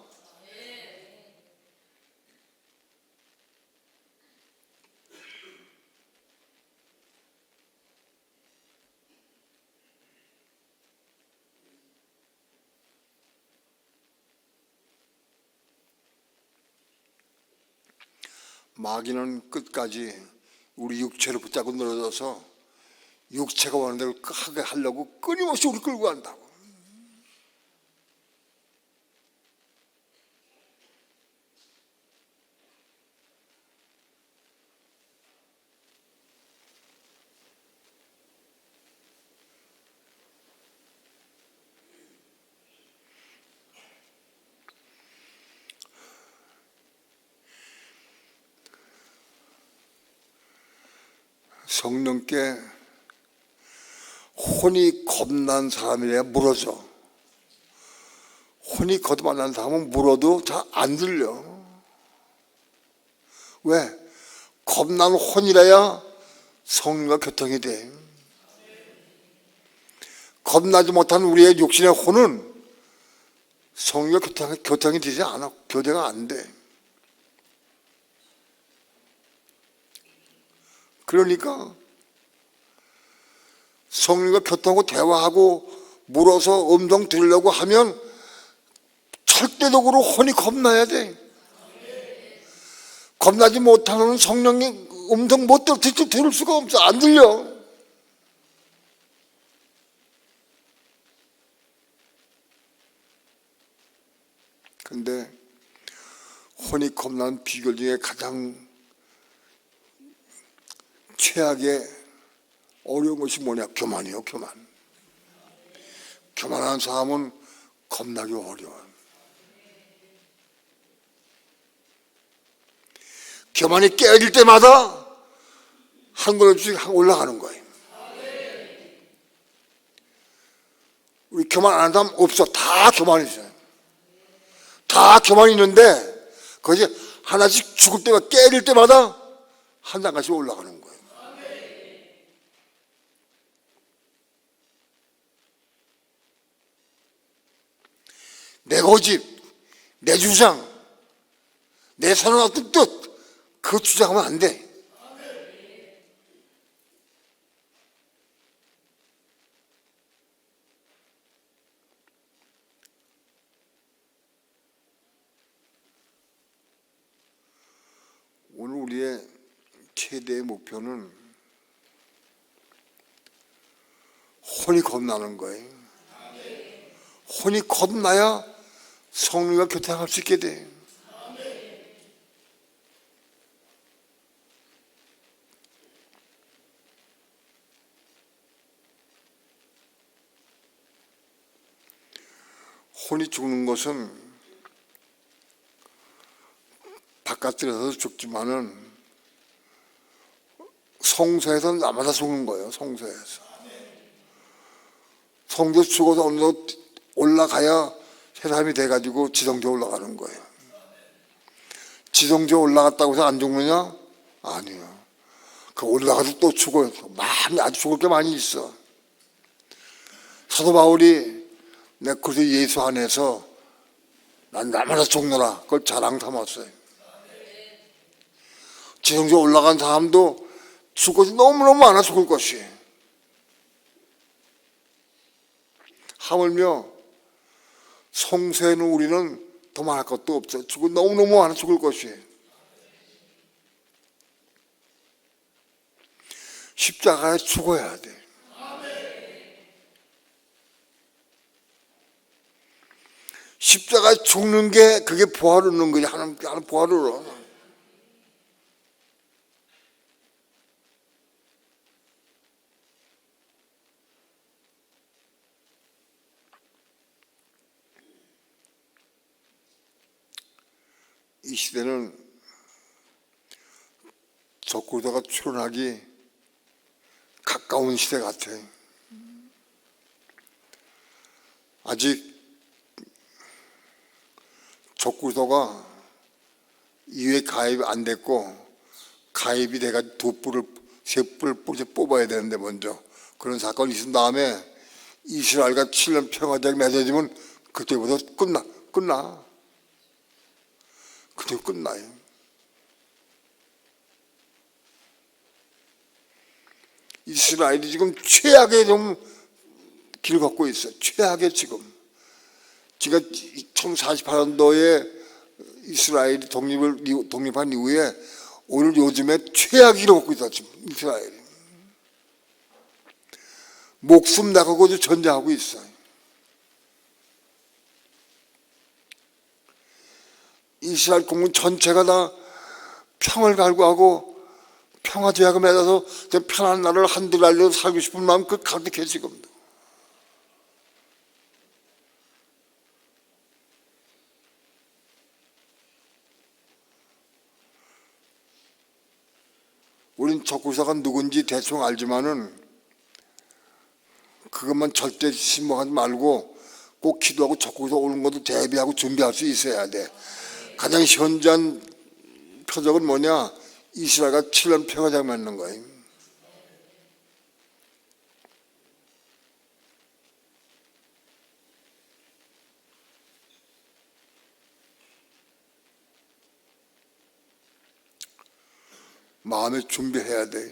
마귀는 끝까지 우리 육체를 붙잡고 늘어져서 육체가 원하는 대로 하게 하려고 끊임없이 우리 끌고 간다고. 성령께 혼이 겁난 사람이래야 물어줘. 혼이 거듭난 사람은 물어도 잘 안 들려. 왜? 겁난 혼이라야 성령과 교통이 돼. 겁나지 못한 우리의 육신의 혼은 성령과 교통이 되지 않아. 교제가 안 돼. 그러니까 성령과 교통하고 대화하고 물어서 음성 들으려고 하면 절대적으로 혼이 겁나야 돼. 겁나지 못하는 성령의 음성 못 들을 수가 없어. 안 들려. 근데 혼이 겁나는 비결 중에 가장 최악의 어려운 것이 뭐냐? 교만이요, 교만. 교만한 사람은 겁나기 어려워. 교만이 깨질 때마다 한 걸음씩 올라가는 거예요. 우리 교만 안 하는 사람 없어. 다 교만이 있어요. 다 교만이 있는데 그것이 하나씩 죽을 때마다 깨질 때마다 한 단계씩 올라가는 거예요. 내 고집, 내 주장, 내 선언한 뜻, 그 주장하면 안 돼. 오늘 우리의 최대의 목표는 혼이 겁나는 거예요. 혼이 겁나야 성령과 교통할 수 있게 돼. 혼이 죽는 것은 바깥에서 죽지만은 성소에서는 남아서 죽는 거예요. 성소에서. 성소에서 죽어서 어느 정도 올라가야 새 사람이 돼가지고 지성소에 올라가는 거예요. 지성소에 올라갔다고 해서 안 죽느냐? 아니요. 그 올라가서 또 죽어요. 많이 아주 죽을 게 많이 있어. 사도 바울이 내 그리스도 예수 안에서 난 남아서 죽노라. 그걸 자랑 삼았어요. 지성소에 올라간 사람도 죽을 것이 너무너무 많아. 죽을 것이. 하물며 성소에는 우리는 더 말할 것도 없어요. 너무너무 많아. 죽을 것이. 십자가에 죽어야 돼. 십자가에 죽는 게 그게 부활을 얻는 거지. 하나님 부활을 얻어. 이 시대는 적그리스도가 출현하기 가까운 시대 같아. 아직 적그리스도가 이후에 가입이 안 됐고 가입이 돼가 세 뿔을 뽑아야 되는데 먼저 그런 사건이 있은 다음에 이스라엘과 7년 평화제가 맺어지면 그때부터 끝나. 그때 끝나요. 이스라엘이 지금 최악의 좀 길 걷고 있어요. 최악의 지금 1948년도에 이스라엘이 독립한 이후에 오늘 요즘에 최악의 길을 걷고 있어. 지금 이스라엘이 목숨 나가고도 전쟁하고 있어요. 이스라엘 국민 전체가 다 평을 갈구하고 평화제약을 맺어서 편안한 나라를 한들 알려 살고 싶은 마음 그 가득해 지금도. 우린 우린 적구사가 누군지 대충 알지만은 그것만 절대 신봉하지 말고 꼭 기도하고 적구사 오는 것도 대비하고 준비할 수 있어야 돼. 가장 현저한 표적은 뭐냐? 이스라엘가 7년 평화장 맺는 거예요. 마음에 준비해야 돼.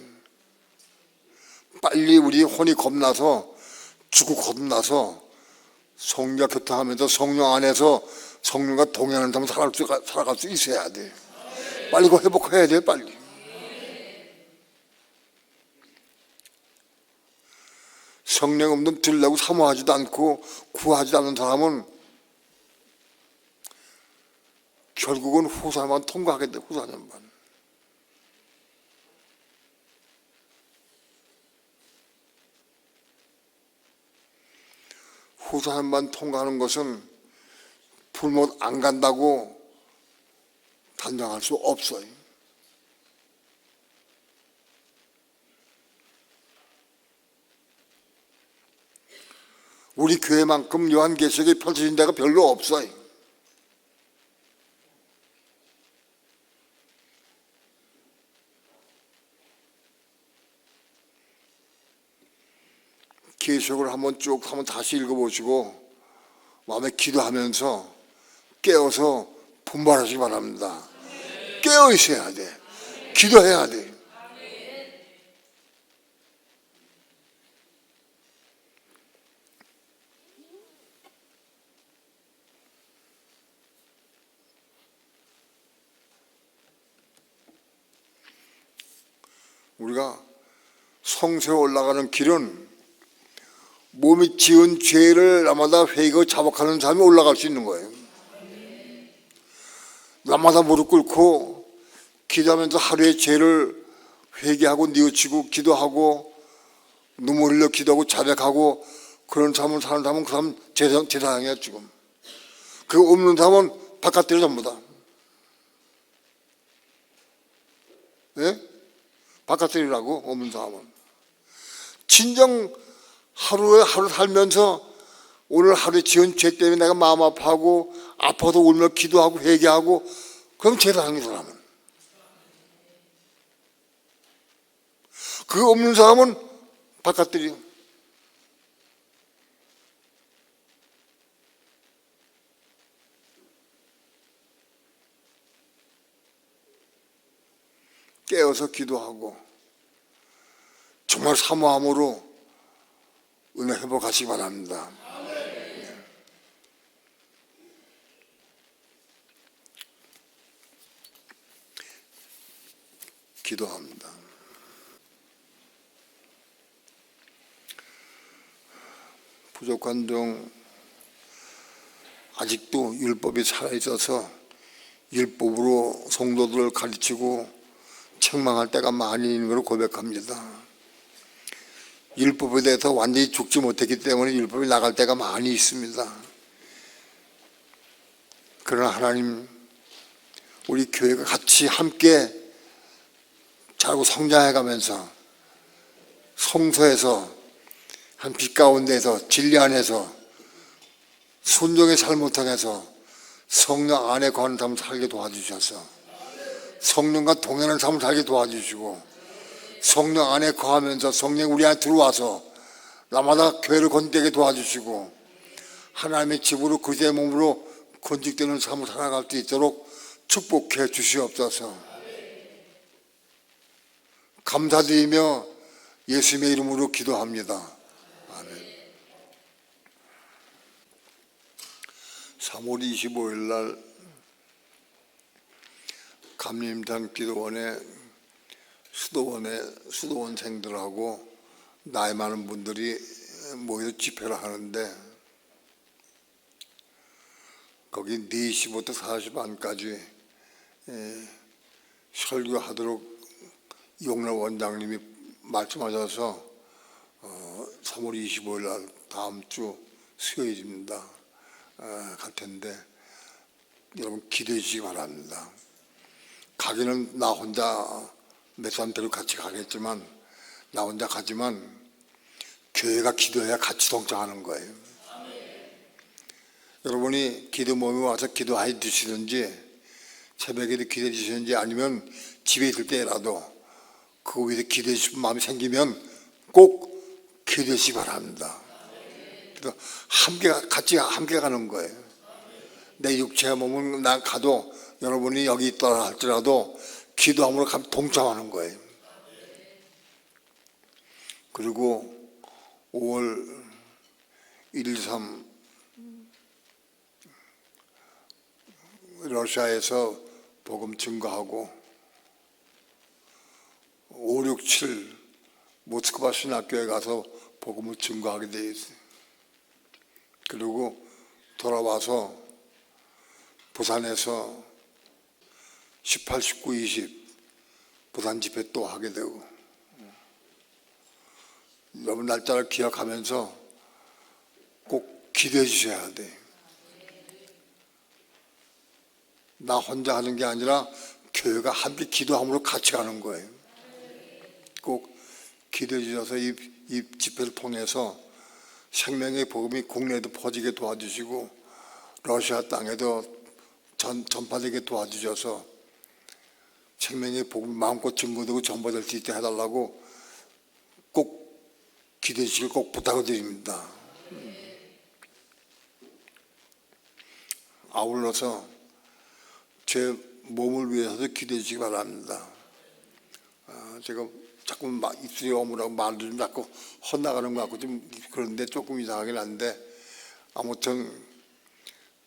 빨리 우리 혼이 겁나서 죽고 겁나서 성령과 교통하면서 성령 안에서 성령과 동행하는 사람 살아갈 수 있어야 돼. 빨리 그거 회복해야 돼. 빨리. 성령 없는 들려고 사모하지도 않고 구하지도 않는 사람은 결국은 후사만 통과하게 돼. 후사년만. 후사년만 통과하는 것은 불못 안 간다고 단정할 수 없어요. 우리 교회만큼 요한계시록이 펼쳐진 데가 별로 없어요. 계시록을 한번 다시 읽어보시고 마음에 기도하면서 깨어서 분발하시기 바랍니다. 깨어 있어야 돼. 기도해야 돼. 우리가 성소에 올라가는 길은 몸이 지은 죄를 날마다 회개하고 자복하는 사람이 올라갈 수 있는 거예요. 날마다 무릎 꿇고 기도하면서 하루의 죄를 회개하고 뉘우치고 기도하고 눈물 흘려 기도하고 자백하고 그런 삶을 사는 사람은 그 사람 제사장이야 지금. 그거 없는 사람은 바깥들이 전부 다. 네? 바깥들이라고 없는 사람은. 진정 하루 살면서 오늘 하루에 지은 죄 때문에 내가 마음 아파하고 아파도 울며 기도하고 회개하고 그럼 제사장이 사람은. 그거 없는 사람은 바깥들이요. 깨어서 기도하고 정말 사모함으로 은혜 회복하시기 바랍니다. 네. 기도합니다. 부족한 종 아직도 율법이 살아있어서 율법으로 성도들을 가르치고 책망할 때가 많이 있는 걸 고백합니다. 율법에 대해서 완전히 죽지 못했기 때문에 율법이 나갈 때가 많이 있습니다. 그러나 하나님, 우리 교회가 같이 함께 자라고 성장해가면서 성소에서 한 빛 가운데에서 진리 안에서 순종의 삶을 통해서 성령 안에 거하는 삶을 살게 도와주셔서 성령과 동행하는 삶을 살게 도와주시고 성령 안에 거하면서 성령 우리 안에 들어와서 날마다 교회를 건대게 도와주시고 하나님의 집으로 그리스도의 몸으로 건축되는 삶을 살아갈 수 있도록 축복해 주시옵소서. 감사드리며 예수님의 이름으로 기도합니다. 아멘. 3월 25일 날 감림단 기도원에 수도원생들하고 나이 많은 분들이 모여서 집회를 하는데 거기 4시부터 4시 반까지 설교하도록 이용래 원장님이 말씀하셔서 3월 25일 날 다음 주 수요일입니다. 갈 텐데 여러분 기대해 주시기 바랍니다. 가기는 나 혼자 몇 사람 데리고 같이 가겠지만 나 혼자 가지만 교회가 기도해야 같이 동참하는 거예요. 여러분이 기도 모임에 와서 기도해 주시든지 새벽에도 기도해 주시든지 아니면 집에 있을 때라도 그거 위해서 기도해 주실 마음이 생기면 꼭 기도해 주시기 바랍니다. 그래서 같이 함께 가는 거예요. 내 육체의 몸은 난 가도 여러분이 여기 있더라 할지라도 기도함으로 동참하는 거예요. 그리고 5월 1, 3 러시아에서 복음 증거하고 5, 6, 7 모스크바 신학교에 가서 복음을 증거하게 되어 있어요. 그리고 돌아와서 부산에서 18, 19, 20 부산 집회 또 하게 되고 여러분 날짜를 기억하면서 꼭 기도해 주셔야 돼. 나 혼자 하는 게 아니라 교회가 함께 기도함으로 같이 가는 거예요. 꼭 기도해 주셔서 이 집회를 통해서 생명의 복음이 국내에도 퍼지게 도와주시고 러시아 땅에도 전파되게 도와주셔서 생명의 복음이 마음껏 증거되고 전파될 수 있게 해달라고 꼭 기도해 주시길 꼭 부탁을 드립니다. 아울러서 제 몸을 위해서도 기도해 주시기 바랍니다. 제가 자꾸 입술이 어물하고 말도 좀 자꾸 헛나가는 것 같고 좀 그런데 조금 이상하긴 한데 아무튼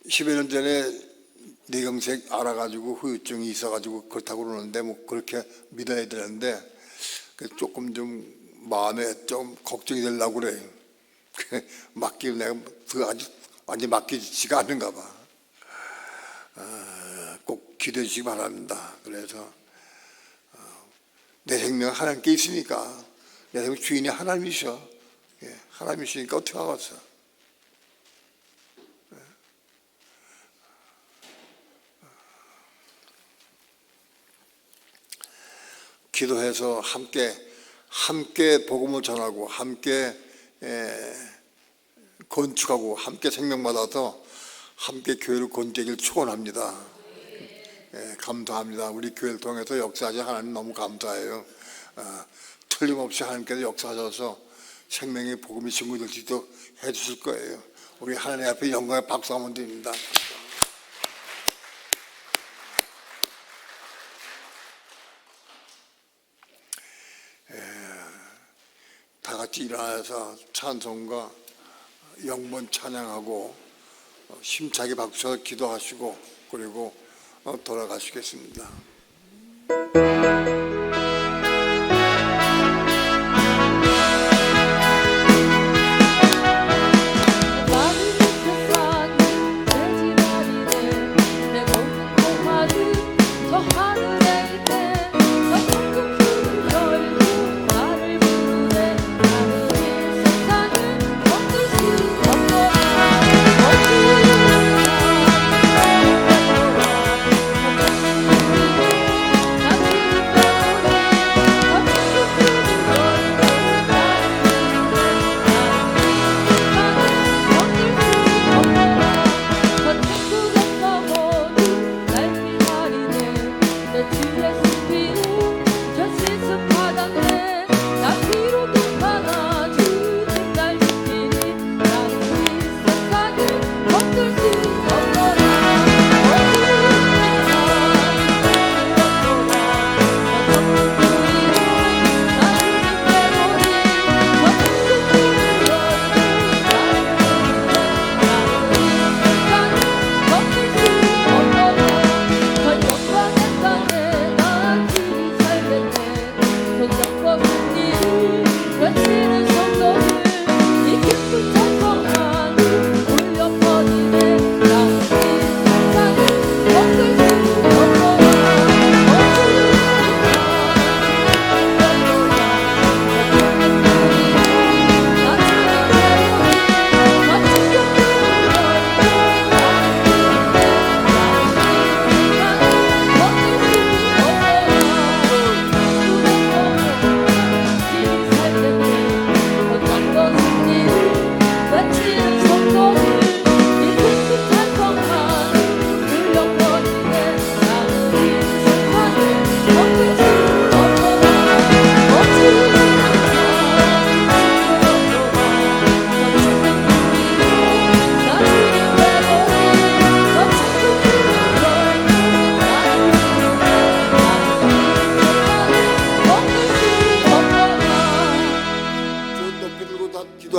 10여 년 전에 뇌경색 알아가지고 후유증이 있어가지고 그렇다고 그러는데 뭐 그렇게 믿어야 되는데 조금 좀 마음에 좀 걱정이 되려고 그래. 내가 아직 완전히 맡기지가 않는가 봐. 꼭 기도해 주시기 바랍니다. 그래서 내 생명은 하나님께 있으니까 내 생명 주인이 하나님이셔. 하나님이시니까 어떻게 하겠어. 기도해서 함께 복음을 전하고 함께 건축하고 함께 생명받아서 함께 교회를 건재기를 축원합니다. 감사합니다. 우리 교회를 통해서 역사하신 하나님 너무 감사해요. 틀림없이 하나님께서 역사하셔서 생명의 복음이 증거될 수 있도록 해주실 거예요. 우리 하나님 앞에 영광의 박수 한번 드립니다. 다 같이 일어나서 찬송과 영번 찬양하고 힘차게 박수쳐 기도하시고 그리고 돌아가시겠습니다.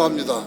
기도합니다.